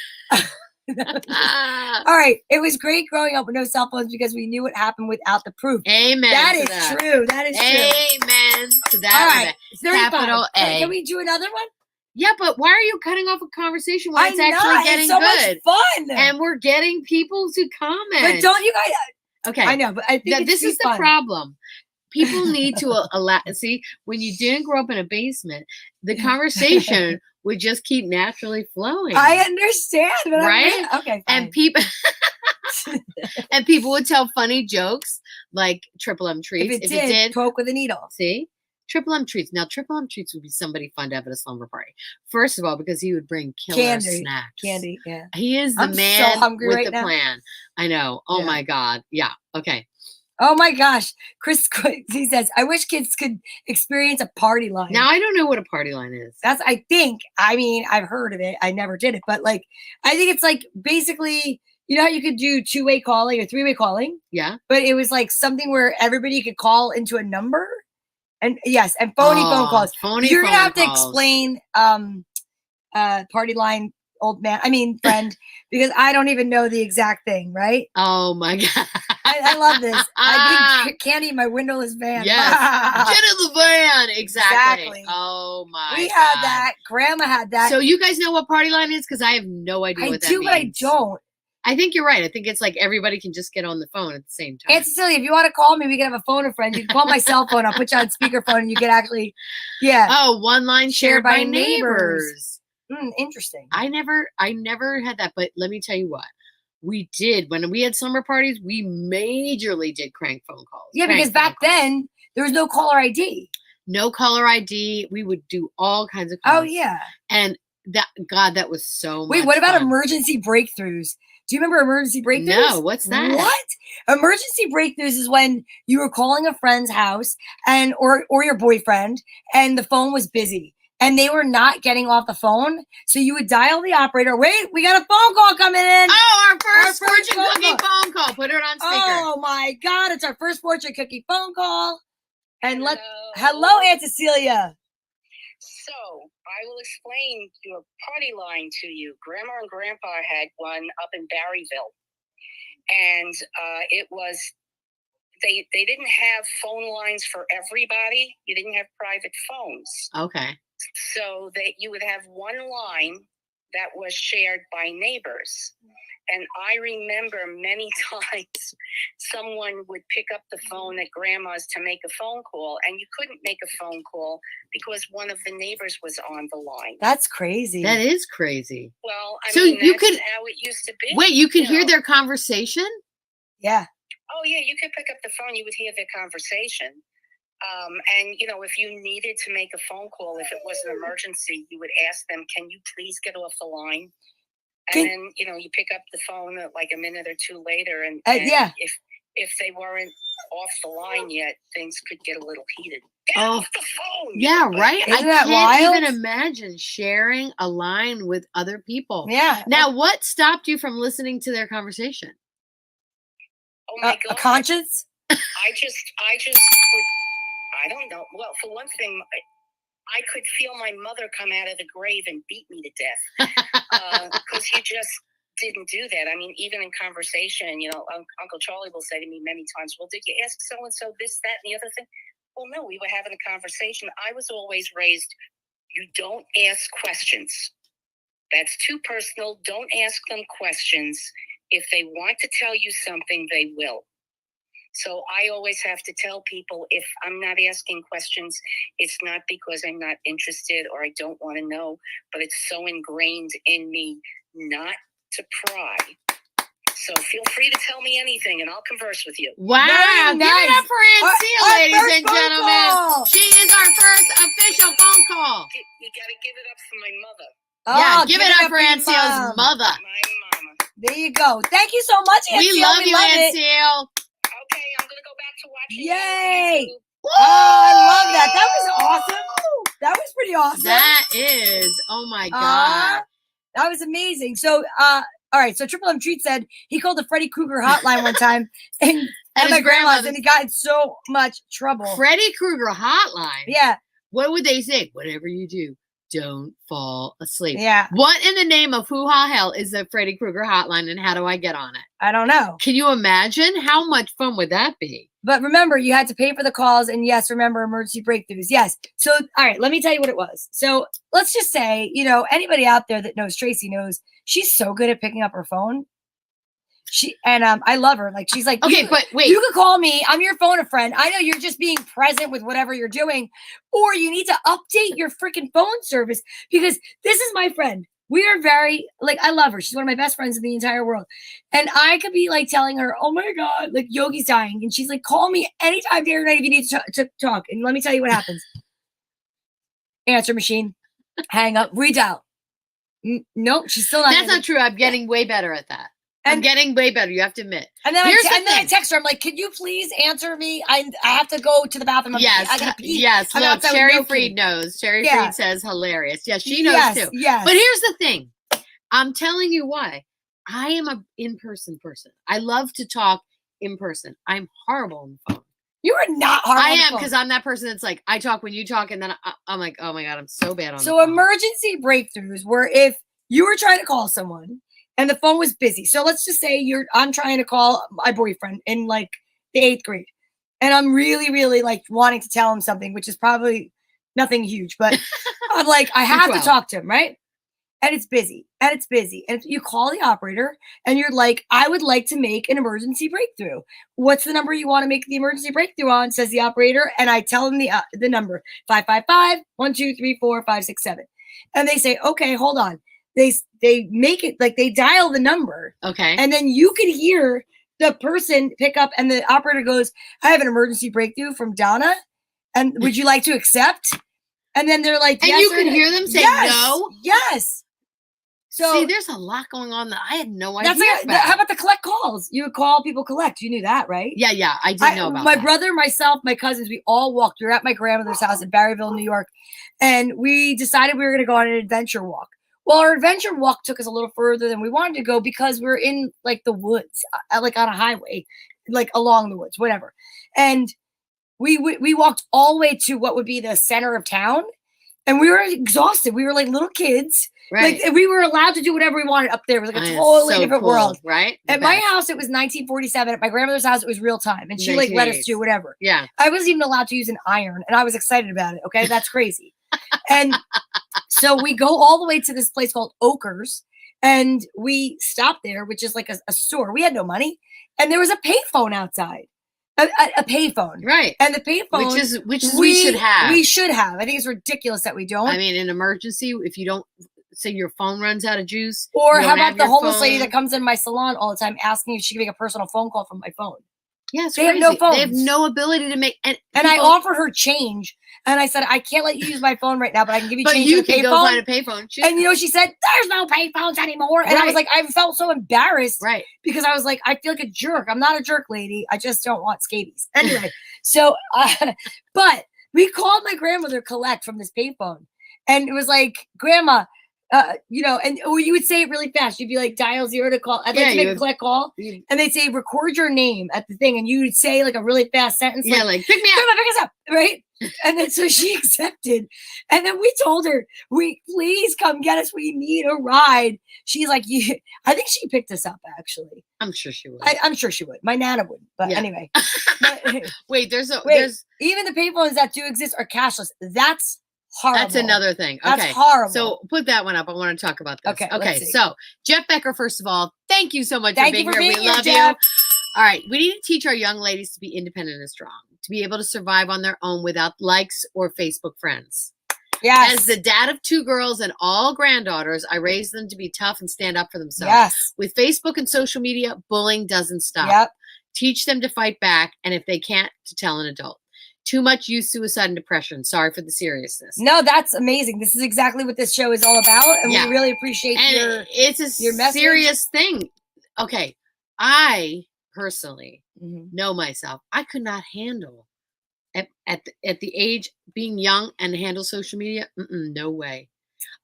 all right. It was great growing up with no cell phones because we knew what happened without the proof. Amen. That is true. That is true. Amen to that. All right. Capital A. Can we do another one? Yeah, but why are you cutting off a conversation when it's actually getting so good? Much fun. And we're getting people to comment. But don't you guys? Okay. I know, but I think this is the problem. People need to allow. See, when you didn't grow up in a basement, the conversation would just keep naturally flowing. I understand, but right? Okay, fine. And people would tell funny jokes like Triple M treats. If it did, poke with a needle. See? Triple M treats. Now, Triple M treats would be somebody fun to have at a slumber party. First of all, because he would bring killer snacks. Candy, yeah. He is the man so hungry with right the now. plan. I know. Oh my God. Yeah. Okay. Oh my gosh. Chris, he says, I wish kids could experience a party line. Now, I don't know what a party line is. I've heard of it. I never did it, but I think it's like basically, you know how you could do 2-way calling or 3-way calling? Yeah. But it was like something where everybody could call into a number. And yes, and phone calls. You're gonna have to explain party line, friend, because I don't even know the exact thing, right? Oh my God. I love this. I need candy in my windowless van. Yes. Get in the van. Exactly. Oh my God. We had that. Grandma had that. So you guys know what party line is? Because I have no idea what that means. I do, but I don't. I think you're right. I think it's like everybody can just get on the phone at the same time. It's silly. If you want to call me, we can have a phone a friend. You can call my cell phone. I'll put you on speakerphone and you can actually, Oh, one line shared by neighbors. Interesting. I never had that, but let me tell you what. We did. When we had summer parties, we majorly did crank phone calls. Yeah, because back then, there was no caller ID. No caller ID. We would do all kinds of calls. Oh, yeah. And that was so much Wait, what about fun. Emergency breakthroughs? Do you remember emergency breakthroughs? No, what's that? What? Emergency breakthroughs is when you were calling a friend's house or your boyfriend and the phone was busy and they were not getting off the phone. So you would dial the operator. Wait, we got a phone call coming in. Oh, our first fortune cookie phone call. Put it on speaker. Oh my God, it's our first fortune cookie phone call. And hello, Aunt Cecilia. So I will explain your party line to you. Grandma and Grandpa had one up in Barryville, and it was they didn't have phone lines for everybody. You didn't have private phones. Okay. So that you would have one line that was shared by neighbors. And I remember many times someone would pick up the phone at Grandma's to make a phone call, and you couldn't make a phone call because one of the neighbors was on the line. That's crazy. That is crazy. Well, you could how it used to be. Wait, you could hear their conversation? Yeah. Oh, yeah, you could pick up the phone. You would hear their conversation. And, if you needed to make a phone call, if it was an emergency, you would ask them, can you please get off the line? And then, you pick up the phone like a minute or two later. And if they weren't off the line yet, things could get a little heated. Get off the phone! Yeah, right? Isn't I that wild? can't even imagine sharing a line with other people. Yeah. Now, what stopped you from listening to their conversation? Oh, my God. A conscience? I don't know. Well, for one thing, I could feel my mother come out of the grave and beat me to death because you just didn't do that. I mean, even in conversation, Uncle Charlie will say to me many times, well, did you ask so-and-so this, that, and the other thing? Well, no, we were having a conversation. I was always raised, you don't ask questions. That's too personal. Don't ask them questions. If they want to tell you something, they will. So I always have to tell people if I'm not asking questions, it's not because I'm not interested or I don't want to know, but it's so ingrained in me not to pry. So feel free to tell me anything, and I'll converse with you. Wow. Very Give it nice. up for Ancille, Our ladies first and phone gentlemen. call. She is our first official phone call. You got to give it up for my mother, Yeah, Oh, give it up for your Ancille's mom. mother. my mama. There you go. Thank you so much, Ancille. We love you, it. Ancille. Okay, I'm going to go back to watching Yay. you on YouTube. Oh, I love that. That was awesome. That was pretty awesome. That is, oh my God. That was amazing. So, all right. So Triple M Treat said he called the Freddy Krueger hotline one time and At at my his grandma's, grandmother's. and he got in so much trouble. Freddy Krueger hotline. Yeah, What would they say? Whatever you do, don't fall asleep. yeah. What in the name of hoo-ha hell is the Freddy Krueger hotline, and how do I get on it? I don't know. Can you imagine? How much fun would that be? But remember, you had to pay for the calls, and yes, remember emergency breakthroughs. Yes. So, all right, let me tell you what it was. So let's just say, anybody out there that knows Tracy knows she's so good at picking up her phone. I love her. Like, she's like, Okay, but wait. you could call me. I'm your phone a friend. I know you're just being present with whatever you're doing, or you need to update your freaking phone service, because this is my friend. We are very, I love her. She's one of my best friends in the entire world. And I could be telling her, oh my God, Yogi's dying. And she's like, call me anytime, day or night, if you need to talk. And let me tell you what happens. Answer machine, hang up, redial. Nope, she's still not. That's not true. I'm getting way better at that. I'm getting way better. You have to admit. And then, Here's I text her. I'm like, "Can you please answer me? I have to go to the bathroom. Yes, I gotta pee." yes. I'm Look, outside with Sherry no Freed key. knows. Sherry Yeah. Freed says hilarious. Yes, she knows Yes, too. yes. But here's the thing. I'm telling you why. I am an in-person person. I love to talk in person. I'm horrible on the phone. You are not hard. I am, because I'm that person that's like, I talk when you talk, and then I'm like, oh my God, I'm so bad on the So phone. emergency breakthroughs were if you were trying to call someone and the phone was busy. So let's just say I'm trying to call my boyfriend in the 8th grade, and I'm really, really wanting to tell him something, which is probably nothing huge, but I'm like, I have to 12. talk to him, right? And it's busy, and it's busy. And you call the operator and you're like, I would like to make an emergency breakthrough. What's the number you want to make the emergency breakthrough on? Says the operator. And I tell them the number 555-123-4567. And they say, okay, hold on. They make it they dial the number. Okay. And then you can hear the person pick up, and the operator goes, I have an emergency breakthrough from Donna. And would you like to accept? And then they're like, and yes, you can hear them say no? Yes. So see, there's a lot going on that I had no idea that's about. how about the collect calls? You would call people collect. You knew that, right? Yeah, I did know about my that. brother, myself, my cousins, we all walked. We were at my grandmother's house in Barryville, New York, and we decided we were going to go on an adventure walk. Well, our adventure walk took us a little further than we wanted to go because we were in the woods, on a highway, along the woods, whatever. And we walked all the way to what would be the center of town, and we were exhausted. We were like little kids. Right. We were allowed to do whatever we wanted up there. It was a It's totally so different cool, world. Right? At my house, it was 1947. At my grandmother's house, it was real time. And she let us do whatever. Yeah. I wasn't even allowed to use an iron, and I was excited about it. Okay. That's crazy. And so we go all the way to this place called Oakers, and we stopped there, which is a store. We had no money. And there was a payphone outside. A payphone. Right. And the payphone. Which we should have. We should have. I think it's ridiculous that we don't. I mean, in emergency, if you don't, say your phone runs out of juice. Or how about the homeless lady that comes in my salon all the time asking if she can make a personal phone call from my phone? Yes, they have no phones. They have no ability to make. And I offered her change, and I said, I can't let you use my phone right now, but I can give you change. But you can go find a payphone. And she said, there's no payphones anymore. And I was like, I felt so embarrassed. Right. Because I was like, I feel like a jerk. I'm not a jerk, lady. I just don't want scabies. Anyway, so, but we called my grandmother collect from this payphone. And it was like, Grandma, or you would say it really fast. You'd be like, dial 0 to call. I'd like to make a collect call. And they'd say, record your name at the thing. And you would say a really fast sentence. Yeah, pick me up. Grandma, pick us up. Right. And then so she accepted. And then we told her, please come get us. We need a ride. She's like, I think she picked us up, actually. I'm sure she would. I'm sure she would. My Nana would. But anyway. Wait, there's even the payphones that do exist are cashless. That's horrible. That's another thing. Okay. That's horrible. So put that one up. I want to talk about this. Okay. So Jeff Becker, first of all, thank you so much for being here. We love Jeff. you. All right. We need to teach our young ladies to be independent and strong, to be able to survive on their own without likes or Facebook friends. Yes. As the dad of 2 girls and all granddaughters, I raised them to be tough and stand up for themselves. Yes. With Facebook and social media, bullying doesn't stop. Yep. Teach them to fight back, and if they can't, to tell an adult. Too much youth suicide and depression. Sorry for the seriousness. No, that's amazing. This is exactly what this show is all about, and Yeah. we really appreciate And it's a your message. serious thing. Okay, I personally Mhm. know myself. I could not handle at the age being young and handle social media. No way.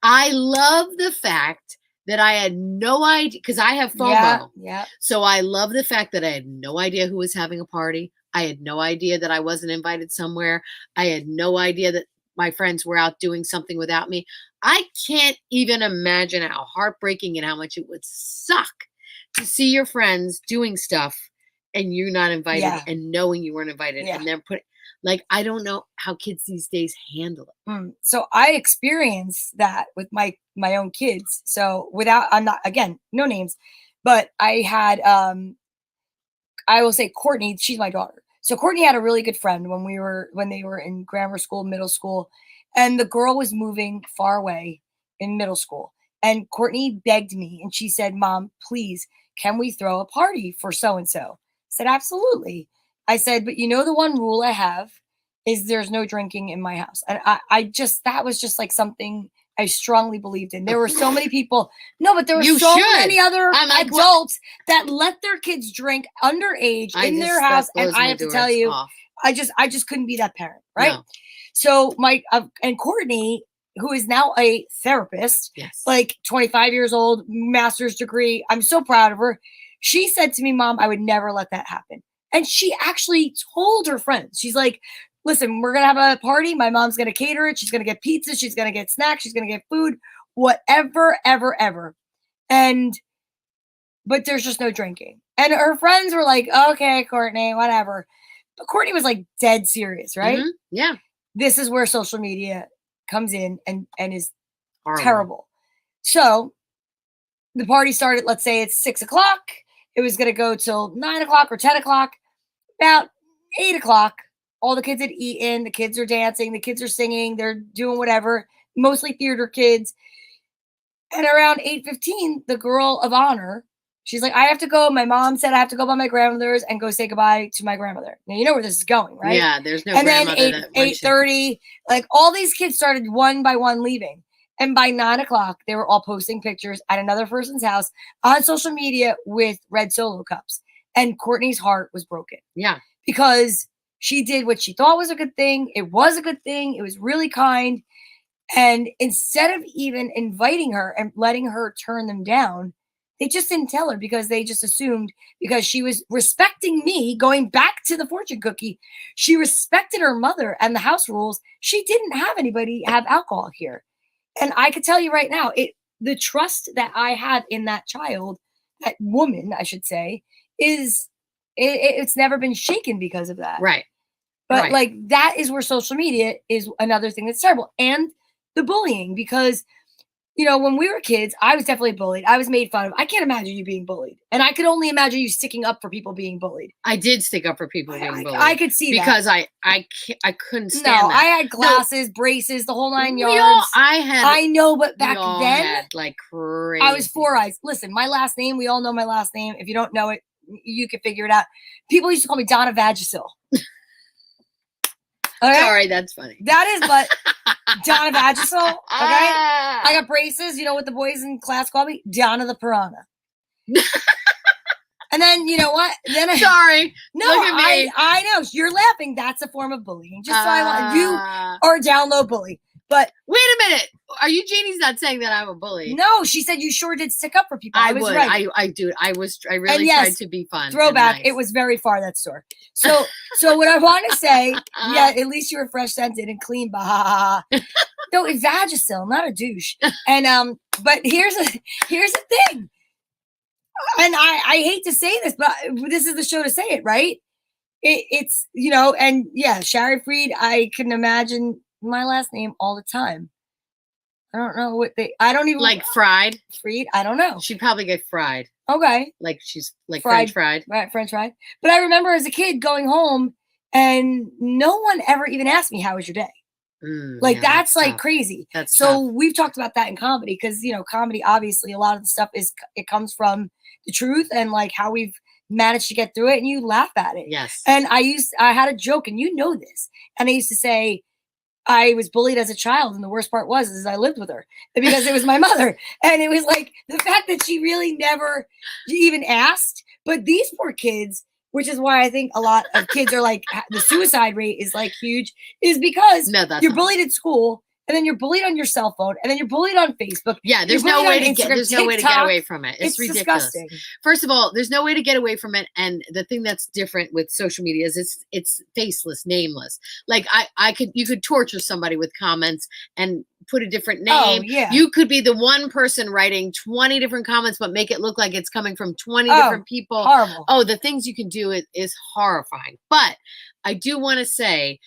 I love the fact that I had no idea, because I have FOMO. Yeah. So I love the fact that I had no idea who was having a party. I had no idea that I wasn't invited somewhere. I had no idea that my friends were out doing something without me. I can't even imagine how heartbreaking and how much it would suck to see your friends doing stuff and you're not invited Yeah. and knowing you weren't invited Yeah. and then I don't know how kids these days handle it. So I experienced that with my own kids. So I'm not, again, no names, but I had I will say Courtney, she's my daughter. So Courtney had a really good friend when they were in grammar school, middle school, and the girl was moving far away in middle school. And Courtney begged me and she said, "Mom, please, can we throw a party for so and so?" I said, "Absolutely." I said, "But the one rule I have is there's no drinking in my house." And that was just like something I strongly believed in. There were so many people. No, but there were You so should. many other I'm like, adults that let their kids drink underage in their house. And I have to tell you, I just couldn't be that parent, right? No. So and Courtney, who is now a therapist, Yes. like 25 years old, master's degree. I'm so proud of her. She said to me, "Mom, I would never let that happen." And she actually told her friends, she's like, "Listen, we're going to have a party. My mom's going to cater it. She's going to get pizza. She's going to get snacks. She's going to get food, whatever, ever. But there's just no drinking." And her friends were like, "Okay, Courtney, whatever." But Courtney was like dead serious, right? Mm-hmm. Yeah. This is where social media comes in and is Horrible. terrible. So the party started, let's say it's 6:00. It was going to go till 9:00 or 10:00. About 8:00, all the kids had eaten. The kids are dancing. The kids are singing. They're doing whatever, mostly theater kids. And around 8:15, the girl of honor, she's like, "I have to go. My mom said I have to go by my grandmother's and go say goodbye to my grandmother." Now, you know where this is going, right? Yeah, there's no and then grandmother. 8:30, like all these kids started one by one leaving. And by 9:00, they were all posting pictures at another person's house on social media with red Solo cups. And Courtney's heart was broken. Yeah. Because she did what she thought was a good thing. It was a good thing. It was really kind. And instead of even inviting her and letting her turn them down, they just didn't tell her because they just assumed because she was respecting me, going back to the fortune cookie, she respected her mother and the house rules. She didn't have anybody have alcohol here. And I could tell you right now, the trust that I have in that child, that woman, I should say, it's never been shaken because of that. Right. But like that is where social media is another thing that's terrible. And the bullying, because when we were kids, I was definitely bullied. I was made fun of. I can't imagine you being bullied. And I could only imagine you sticking up for people being bullied. I did stick up for people being bullied. I could see because that. I couldn't stand that. I had glasses, braces, the whole 9 yards. I know, but back then, had like crazy. I was 4 eyes. Listen, my last name, we all know my last name. If you don't know it, you can figure it out. People used to call me Donna Vagisil. Okay? Sorry, that's funny. That is, but Donna Vagisil, okay? I got braces. You know what the boys in class call me? Donna the Piranha. And then, you know what? Then Sorry. No, Look at me. I know. You're laughing. That's a form of bullying. Just so I want you are a down low bully. But wait a minute. Are you Jeannie's not saying that I'm a bully? No, she said you sure did stick up for people. I was would. Right. I do. I really tried to be fun. Throwback. Nice. It was very far, that store. So what I want to say, yeah, at least you were fresh scented and clean. Bah. No, it's Vagisil, not a douche. And but here's the thing. And I hate to say this, but this is the show to say it, right? It's and yeah, Shari Freed, I can imagine my last name all the time. I don't know I don't even like fried. Freed, I don't know. She'd probably get fried. Okay. Like she's like French fried. Right, French fried. But I remember as a kid going home and no one ever even asked me, "How was your day?" Like Yeah, that's like tough. crazy. That's So tough. we've talked about that in comedy because comedy obviously a lot of the stuff it comes from the truth and like how we've managed to get through it and you laugh at it. Yes. And I had a joke and this. And I used to say I was bullied as a child and the worst part was is I lived with her because it was my mother. And it was like the fact that she really never even asked, but these poor kids, which is why I think a lot of kids are like the suicide rate is like huge, is because No, that's you're not bullied at school and then you're bullied on your cell phone and then you're bullied on Facebook. Yeah, there's You're no bullied way on to get Instagram, there's no way to get TikTok. away from it. It's ridiculous. Disgusting. First of all, there's no way to get away from it. And the thing that's different with social media is it's faceless, nameless. Like you could torture somebody with comments and put a different name. Oh, yeah. You could be the one person writing 20 different comments, but make it look like it's coming from 20 different people. Horrible. Oh, the things you can do is horrifying. But I do want to say,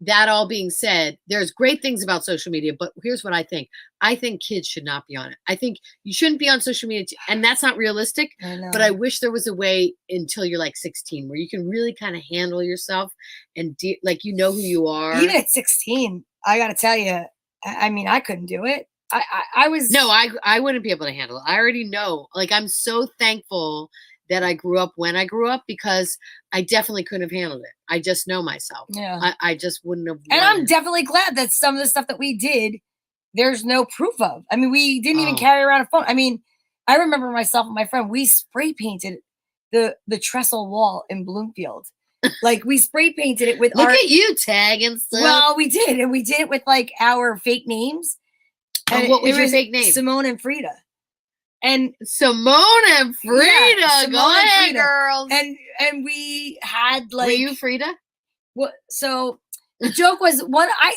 that all being said, there's great things about social media, but here's what I think. I think kids should not be on it. I think you shouldn't be on social media, and that's not realistic, but I wish there was a way until you're like 16 where you can really kind of handle yourself and like you know who you are. Even at 16, I got to tell you, I mean, I couldn't do it. I was... No, I wouldn't be able to handle it. I already know. Like, I'm so thankful that I grew up when I grew up because I definitely couldn't have handled it. I just know myself. Yeah. I just wouldn't have. And I'm definitely glad that some of the stuff that we did, there's no proof of. I mean, we didn't even carry around a phone. I mean, I remember myself and my friend, we spray painted the trestle wall in Bloomfield. Like we spray painted it with Look at you tagging stuff. Well, we did. And we did it with like our fake names. And what was your fake name? Simone and Frida. And Simone and Frida, yeah, go ahead, girls. And we had like. Were you Frida? What? So the joke was I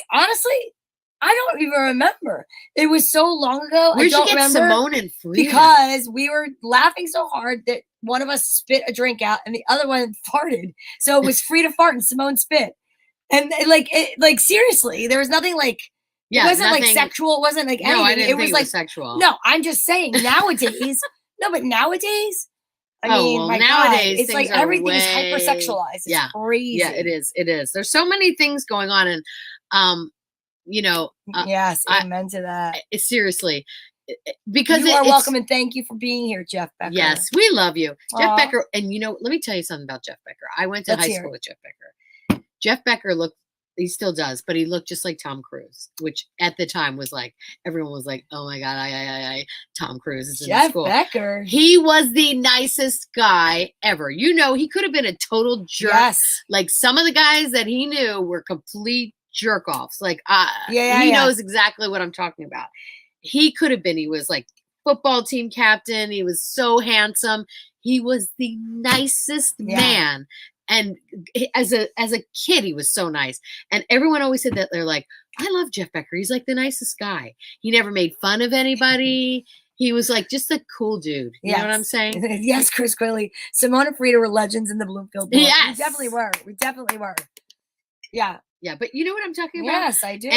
don't even remember. It was so long ago. Where'd I don't you get remember Simone and Frida? because we were laughing so hard that one of us spit a drink out and the other one farted. So it was Frida fart and Simone spit, and like seriously, there was nothing like. Yeah, it wasn't like sexual. It wasn't like anything. No, I didn't it think was like sexual. No, I'm just saying nowadays. No, but nowadays. I mean, well, my nowadays God, it's like everything is hypersexualized. It's crazy. Yeah, it is. It is. There's so many things going on, and yes, amen to that. Seriously, because you are welcome and thank you for being here, Jeff Becker. Yes, we love you, Jeff Becker. And let me tell you something about Jeff Becker. I went to high school with Jeff Becker. Jeff Becker he still does, but he looked just like Tom Cruise, which at the time was like, everyone was like, oh my God, Tom Cruise is in the school. Jeff Becker. He was the nicest guy ever. He could have been a total jerk. Yes. Like some of the guys that he knew were complete jerk offs. Like, he knows exactly what I'm talking about. He could have been, he was like football team captain. He was so handsome. He was the nicest man. And as a kid, he was so nice. And everyone always said that. They're like, I love Jeff Becker. He's like the nicest guy. He never made fun of anybody. He was like just a cool dude. You know what I'm saying? Yes, Chris Quilly. Simone and Frida were legends in the Bloomfield Bowl. Yes. We definitely were. Yeah. Yeah, but you know what I'm talking about? Yes, I do.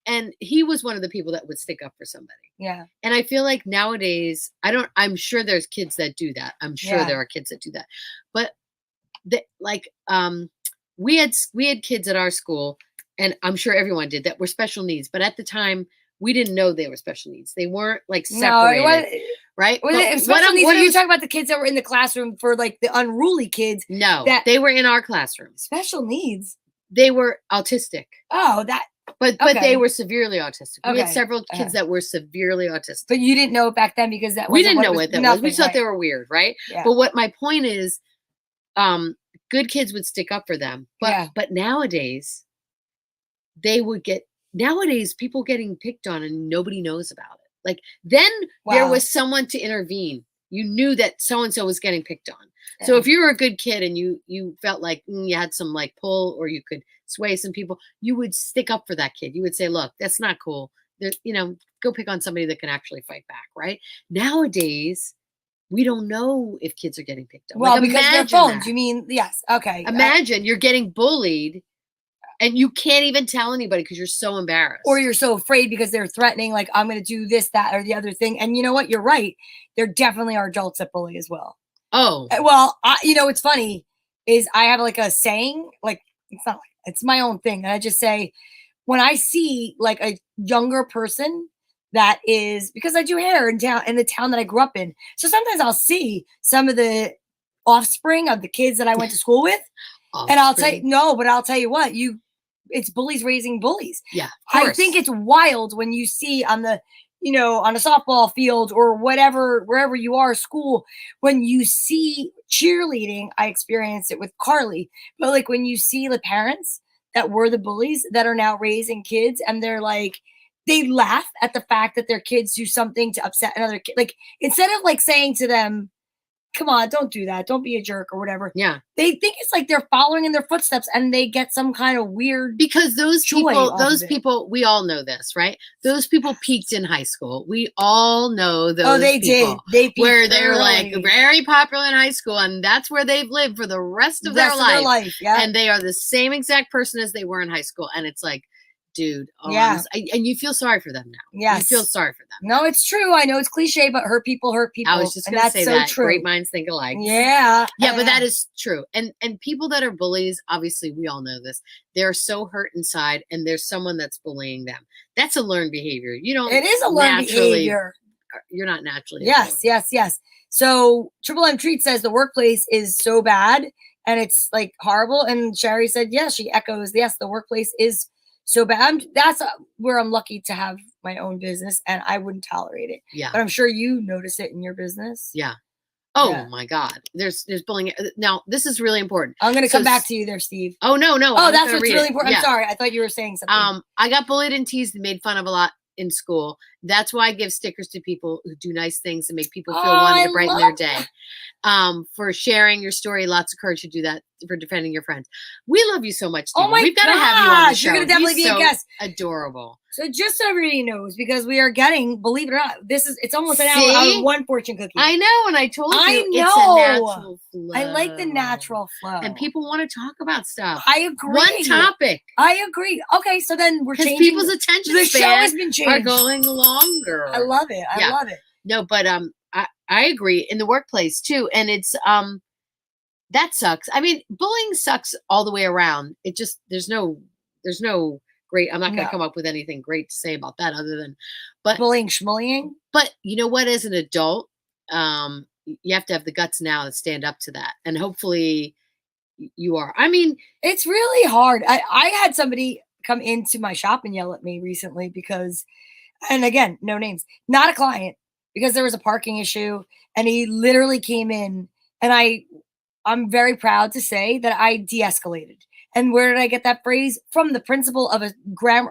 And he was one of the people that would stick up for somebody. Yeah. And I feel like nowadays, I'm sure there's kids that do that. I'm sure there are kids that do that. But we had kids at our school, and I'm sure everyone did, that were special needs. But at the time, we didn't know they were special needs. They weren't like separated, right? Special needs, are you talking about the kids that were in the classroom for like the unruly kids? No, they were in our classroom. Special needs. They were autistic. Oh, that. But they were severely autistic. We had several kids that were severely autistic. But you didn't know it back then because we didn't know what that was. We thought they were weird, right? Yeah. But what my point is, good kids would stick up for them. But nowadays, people getting picked on and nobody knows about it. Like then there was someone to intervene. You knew that so-and-so was getting picked on. Yeah. So if you were a good kid and you felt like you had some like pull or you could sway some people, you would stick up for that kid. You would say, look, that's not cool. Go pick on somebody that can actually fight back, right? Nowadays, we don't know if kids are getting picked on. Well, because their phones, you mean, yes. Okay. Imagine you're getting bullied and you can't even tell anybody because you're so embarrassed. Or you're so afraid because they're threatening, like, I'm going to do this, that, or the other thing. And you know what? You're right. There definitely are adults that bully as well. Oh. Well, what's funny is I have like a saying, like, it's not like, it's my own thing. And I just say, when I see like a younger person that is, because I do hair in the town that I grew up in. So sometimes I'll see some of the offspring of the kids that I went to school with. And I'll tell you, Offspring. no, but I'll tell you what, it's bullies raising bullies. Yeah, of I course. think it's wild when you see on the, on a softball field or whatever, wherever you are, school, when you see cheerleading. I experienced it with Carly, but like when you see the parents that were the bullies that are now raising kids, and they're like, they laugh at the fact that their kids do something to upset another kid. Like, instead of like saying to them, come on, don't do that, don't be a jerk or whatever. Yeah. They think it's like they're following in their footsteps, and they get some kind of weird, because those joy people, off of it. we all know this, right? Those people peaked in high school. We all know those They people did. They peaked where they're like early. very popular in high school, and that's where they've lived for the rest of their life. Yeah. And they are the same exact person as they were in high school. And it's like, dude, Yeah. and you feel sorry for them now. Yes. You feel sorry for them. No, it's true. I know it's cliche, but hurt people hurt people. I was just and going to that's say so that. true. Great minds think alike. Yeah. Yeah, but that is true. And people that are bullies, obviously we all know this. They're so hurt inside, and there's someone that's bullying them. That's a learned behavior. You don't. It is a learned behavior. You're not naturally. Yes. So Triple M Treat says the workplace is so bad and it's like horrible. And Sherry said, yes, she echoes, yes, the workplace is so bad. That's where I'm lucky to have my own business, and I wouldn't tolerate it. Yeah. But I'm sure you notice it in your business. Yeah. Oh my God. There's bullying. Now, this is really important. I'm going to come back to you there, Steve. Oh, no. Oh, that's what's really important. Yeah. I'm sorry. I thought you were saying something. I got bullied and teased and made fun of a lot in school. That's why I give stickers to people who do nice things and make people feel wanted to brighten their day. For sharing your story. Lots of courage to do that, for defending your friends. We love you so much, Steve. Oh my We've got to have you on the show. You're going to definitely be a guest. Adorable. So just so everybody knows, because we are getting, believe it or not, it's almost an hour out of one fortune cookie. I know, and I told you it's a natural flow. I like the natural flow. And people want to talk about stuff. I agree. One topic. I agree. Okay, so then we're changing. People's attention the show has been changed. Are going longer. I love it. I love it. No, but I agree, in the workplace too, and it's that sucks. I mean, bullying sucks all the way around. It just there's no great. I'm not going to come up with anything great to say about that other than, but bullying, schmullying. But you know what? As an adult, you have to have the guts now to stand up to that, and hopefully you are. I mean, it's really hard. I had somebody come into my shop and yell at me recently because, and again, no names, not a client, because there was a parking issue, and he literally came in, and I'm very proud to say that I de-escalated. And where did I get that phrase? From the principal of a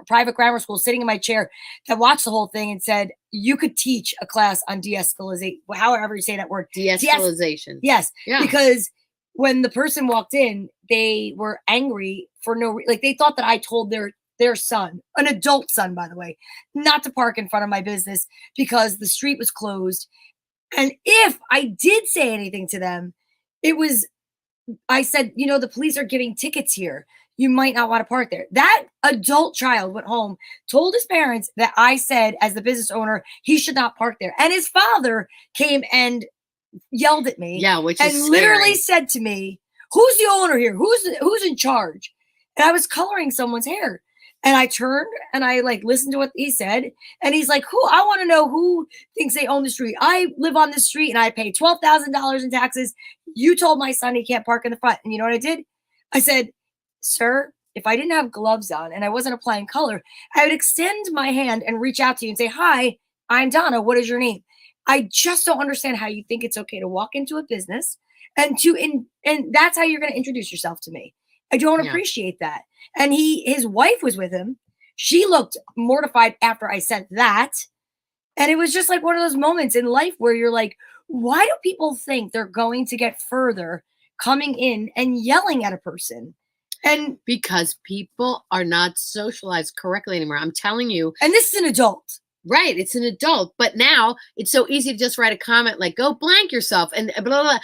private grammar school sitting in my chair that watched the whole thing and said, you could teach a class on de-escalation, however you say that word. De-escalation. Yes. Yeah. Because when the person walked in, they were angry for no reason. Like, they thought that I told their son, an adult son, by the way, not to park in front of my business because the street was closed. And if I did say anything to them, I said, the police are giving tickets here. You might not want to park there. That adult child went home, told his parents that I said, as the business owner, he should not park there. And his father came and yelled at me. Yeah, which is literally said to me, who's the owner here? Who's in charge? And I was coloring someone's hair. And I turned and I listened to what he said. And he's like, I want to know who thinks they own the street. I live on this street and I pay $12,000 in taxes. You told my son he can't park in the front. And you know what I did? I said, sir, if I didn't have gloves on and I wasn't applying color, I would extend my hand and reach out to you and say, hi, I'm Donna. What is your name? I just don't understand how you think it's okay to walk into a business and that's how you're going to introduce yourself to me. I don't appreciate that. And his wife was with him. She looked mortified after I said that. And it was just like one of those moments in life where you're like, why do people think they're going to get further coming in and yelling at a person? And because people are not socialized correctly anymore. I'm telling you. And this is an adult. Right. It's an adult. But now it's so easy to just write a comment like, go blank yourself and blah, blah, blah.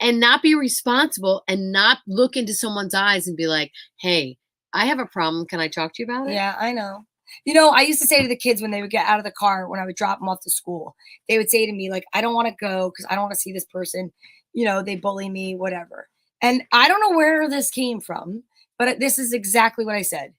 And not be responsible and not look into someone's eyes and be like, hey, I have a problem. Can I talk to you about it? Yeah, I know. I used to say to the kids when they would get out of the car, when I would drop them off to school, they would say to me, I don't want to go because I don't want to see this person. They bully me, whatever. And I don't know where this came from, but this is exactly what I said.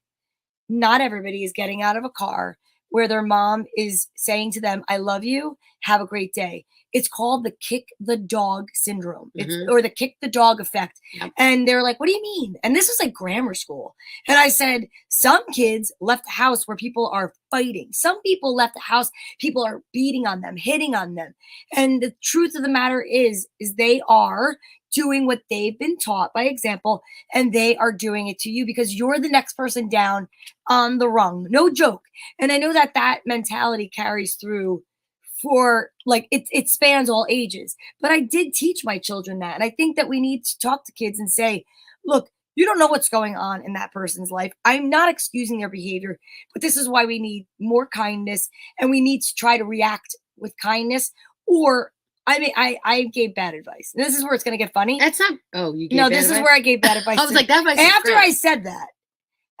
not everybody is getting out of a car where their mom is saying to them, I love you, have a great day. It's called the kick the dog syndrome. It's or the kick the dog effect. Yep. And they're like, what do you mean? And this was like grammar school. And I said, some kids left the house where people are fighting. Some people left the house, people are beating on them, hitting on them. And the truth of the matter is they are doing what they've been taught by example, and they are doing it to you because you're the next person down on the rung. No joke. And I know that that mentality carries through for like it spans all ages. But I did teach my children that. And I think that we need to talk to kids and say, look, you don't know what's going on in that person's life. I'm not excusing their behavior, but this is why we need more kindness and we need to try to react with kindness. Or I mean, I gave bad advice. And this is where it's going to get funny. That's not. Oh, you gave No, bad this advice? is where I gave bad advice. I was like, that advice is after great. I said that,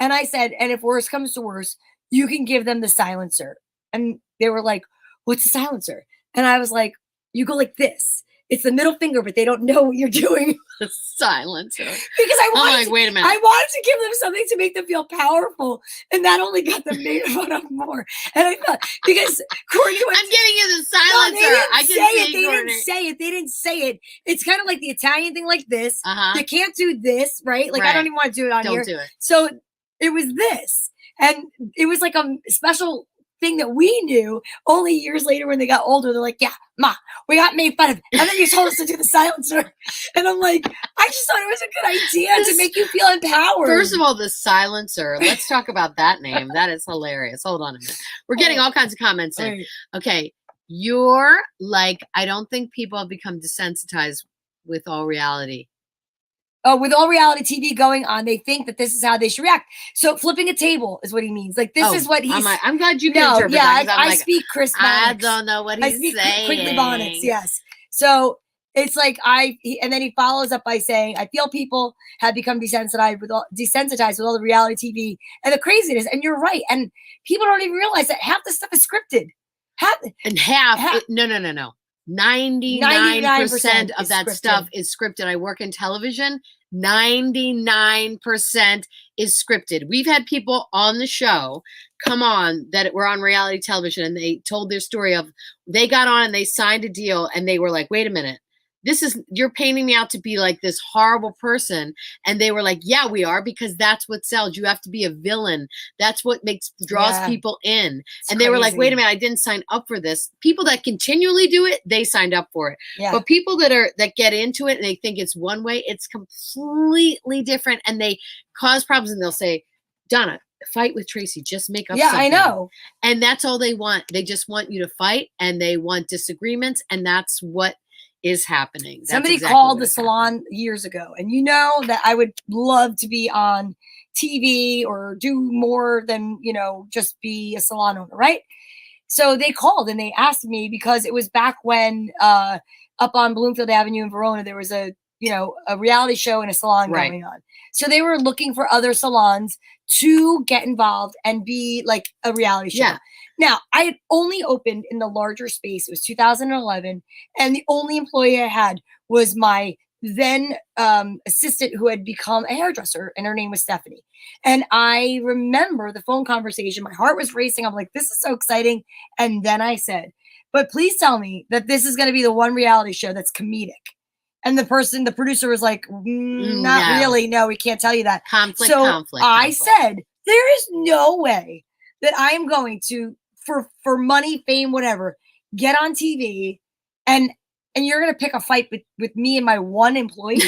and I said, and if worse comes to worse, you can give them the silencer. And they were like, what's a silencer? And I was like, you go like this. It's the middle finger, but they don't know what you're doing. The silencer. Because I I'm wanted, like, wait a minute. I wanted to give them something to make them feel powerful, and that only got them made fun of more. And I thought because Courtney went, I'm giving you the no, silencer. they didn't I can say see it. They Courtney. didn't say it. They didn't say it. It's kind of like the Italian thing, like this. Uh-huh. You can't do this, right? Like I Right. don't even want to do it on Don't here. do it. So it was this, and it was like a special thing that we knew only years later when they got older. They're like, yeah, Ma, we got made fun of. And then you told us to do the silencer. And I'm like, I just thought it was a good idea to make you feel empowered. First of all, the silencer. Let's talk about that name. That is hilarious. Hold on a minute. We're getting all kinds of comments in. Right. Okay. You're like, I don't think people have become desensitized with all reality. With all reality TV going on, they think that this is how they should react. So flipping a table is what he means. Like this is what he's. I'm glad you can No, interpret yeah, that. 'Cause I'm I like, speak Chris. I Bonnets. don't know what I he's speak saying. quickly bonnets, yes. So it's like and then he follows up by saying, I feel people have become desensitized with all the reality TV and the craziness. And you're right. And people don't even realize that half the stuff is scripted. And half. No. 99% of is that scripted. stuff is scripted. I work in television. 99% is scripted. We've had people on the show come on that were on reality television and they told their story of they got on and they signed a deal and they were like, wait a minute. You're painting me out to be like this horrible person. And they were like, yeah, we are, because that's what sells. You have to be a villain. That's what draws people in. And they were like, wait a minute, I didn't sign up for this. People that continually do it, they signed up for it. Yeah. But people that get into it and they think it's one way, it's completely different. And they cause problems and they'll say, Donna, fight with Tracy, just make up something. I know. And that's all they want. They just want you to fight and they want disagreements. And that's what is happening. That's Somebody exactly called what the is salon happening. years ago, and you know that I would love to be on TV or do more than, just be a salon owner, right? So they called and they asked me because it was back when up on Bloomfield Avenue in Verona, there was a reality show and a salon going on. So they were looking for other salons to get involved and be like a reality show. Yeah. Now, I had only opened in the larger space. It was 2011. And the only employee I had was my then assistant who had become a hairdresser, and her name was Stephanie. And I remember the phone conversation. My heart was racing. I'm like, this is so exciting. And then I said, but please tell me that this is going to be the one reality show that's comedic. And the producer was like, not really. No, we can't tell you that. Conflict. I said, there is no way that I am going to, for money, fame, whatever, get on TV and you're going to pick a fight with me and my one employee.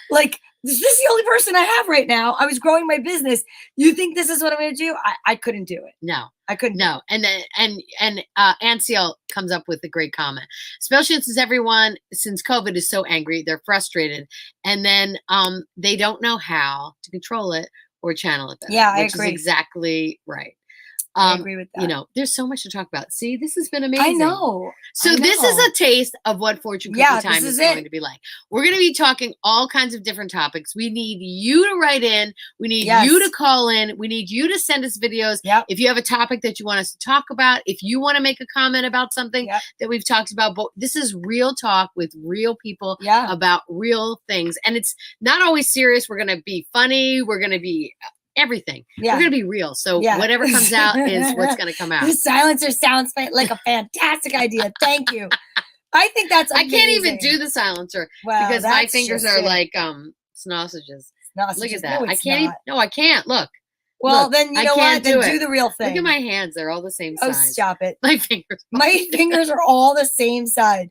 Like, this is the only person I have right now. I was growing my business. You think this is what I'm going to do? I couldn't do it. No, I couldn't. No. And Ansel comes up with a great comment, especially since everyone since COVID is so angry, they're frustrated. And then they don't know how to control it or channel it better. Yeah, I which agree. is exactly right. I agree with that. There's so much to talk about. See, this has been amazing. I know. So this is a taste of what Fortune Cookie Time is going to be like. We're going to be talking all kinds of different topics. We need you to write in. We need you to call in. We need you to send us videos. Yep. If you have a topic that you want us to talk about, if you want to make a comment about something that we've talked about, but this is real talk with real people about real things. And it's not always serious. We're going to be funny. We're going to be everything. Yeah. We're going to be real. So Yeah. whatever comes out is what's going to come out. The silencer sounds like a fantastic idea. Thank you. I think that's I amazing. can't even do the silencer Wow, because my that's fingers just are it. like sausages. Sausages. Look at that. No, I it's can't even. not. No, I can't. Look. Well, Look, then you I know can't what? Then do do it. the real thing. Look at my hands. They're all the same Oh, size. stop it. My fingers. My fingers are all the same size.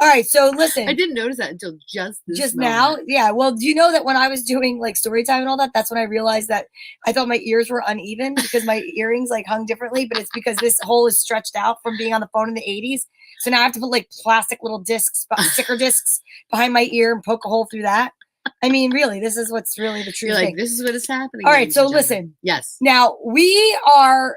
All right, so listen. I didn't notice that until just this now. moment. Yeah. Well, do you know that when I was doing like story time and all that, that's when I realized that I thought my ears were uneven because my earrings like hung differently, but it's because this hole is stretched out from being on the phone in the 80s. So now I have to put like plastic little sticker discs behind my ear and poke a hole through that. I mean, really, this is what's really the true You're thing. like, this is what is happening. All right, ladies so and gentlemen. listen. Yes. Now we are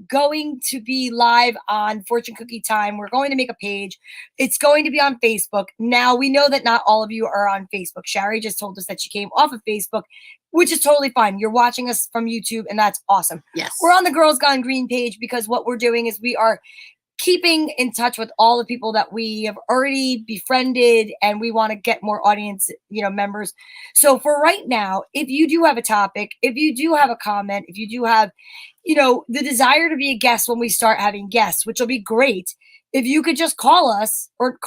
going to be live on Fortune Cookie Time. We're going to make a page. It's going to be on Facebook. Now, we know that not all of you are on Facebook. Shari just told us that she came off of Facebook, which is totally fine. You're watching us from YouTube, and that's awesome. Yes. We're on the Girls Gone Green page because what we're doing is we are keeping in touch with all the people that we have already befriended, and we want to get more audience, members. So for right now, if you do have a topic, if you do have a comment, if you do have, the desire to be a guest when we start having guests, which will be great. If you could just call us or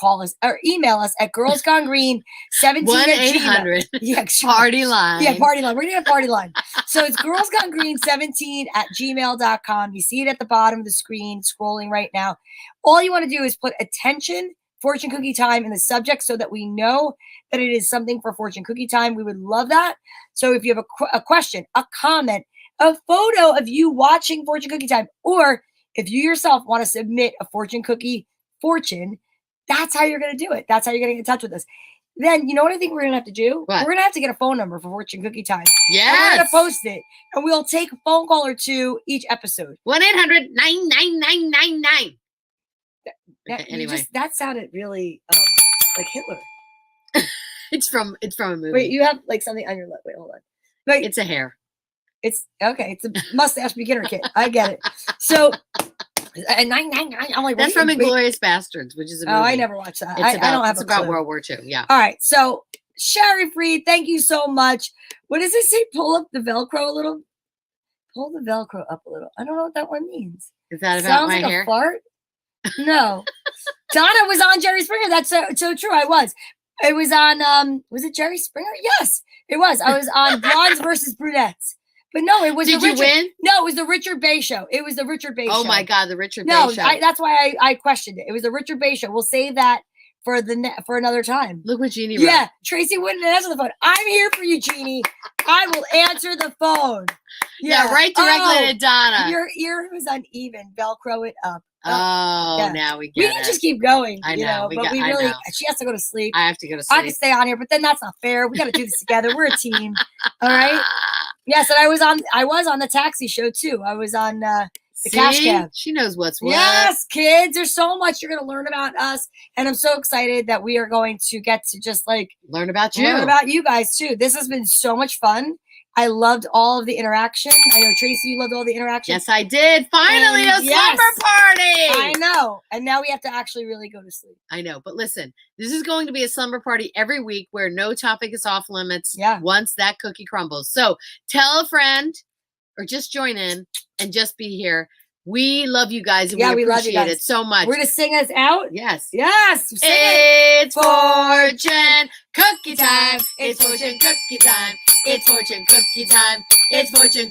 email us at girlsgonegreen17 1-800 party line. Yeah, party line. We're going to have party line. So it's girlsgonegreen17 @gmail.com. You see it at the bottom of the screen scrolling right now. All you want to do is put attention, Fortune Cookie Time in the subject so that we know that it is something for Fortune Cookie Time. We would love that. So if you have a question, a comment, a photo of you watching Fortune Cookie Time, or if you yourself want to submit a fortune cookie fortune, that's how you're going to do it. That's how you're going to get in touch with us. Then, you know what I think we're going to have to do? What? We're going to have to get a phone number for Fortune Cookie Time. Yes. And we're going to post it. And we'll take a phone call or two each episode. 1-800-99999. Okay, anyway. That sounded really like Hitler. It's from a movie. Wait, you have like something on your lip. Wait, hold on. Wait, it's a hair. It's okay. It's a mustache beginner kit. I get it. So, I'm like, that's from Inglourious Bastards, which is a movie. Oh, I never watched that. I don't have. It's about clue. World War II. Yeah. All right. So, Shari Freed, thank you so much. What does it say? Pull up the Velcro a little. Pull the Velcro up a little. I don't know what that one means. Is that about Sounds my like hair? A fart? No. Donna was on Jerry Springer. That's so true. I was. It was on. Was it Jerry Springer? Yes, it was. I was on Blondes versus Brunettes. But no, it was. Did you win? No, it was the Richard Bay show. It was the Richard Bay show. Oh my God, the Richard Bay show. No, that's why I questioned it. It was the Richard Bay show. We'll save that for another time. Look what Jeannie wrote. Yeah, Tracy wouldn't answer the phone. I'm here for you, Jeannie. I will answer the phone. Yeah, right directly to Donna. Your ear was uneven. Velcro it up. Oh, yeah. Now we get it. We can just keep going. I know. She has to go to sleep. I have to go to sleep. I can stay on here, but then that's not fair. We got to do this together. We're a team. All right. Yes, and I was on the taxi show too. I was on the Cash Cab. She knows what's what. Yes, kids. There's so much you're going to learn about us, and I'm so excited that we are going to get to just like learn about you. Learn about you guys too. This has been so much fun. I loved all of the interaction. I know, Tracy, you loved all the interaction. Yes, I did. Finally, a slumber party. I know. And now we have to actually really go to sleep. I know. But listen, this is going to be a slumber party every week where no topic is off limits once that cookie crumbles. So tell a friend or just join in and just be here. We love you guys, and we appreciate it so much. We're going to sing us out? Yes. Yes. It's Fortune Cookie Time. It's Fortune Cookie Time. It's Fortune Cookie Time. It's Fortune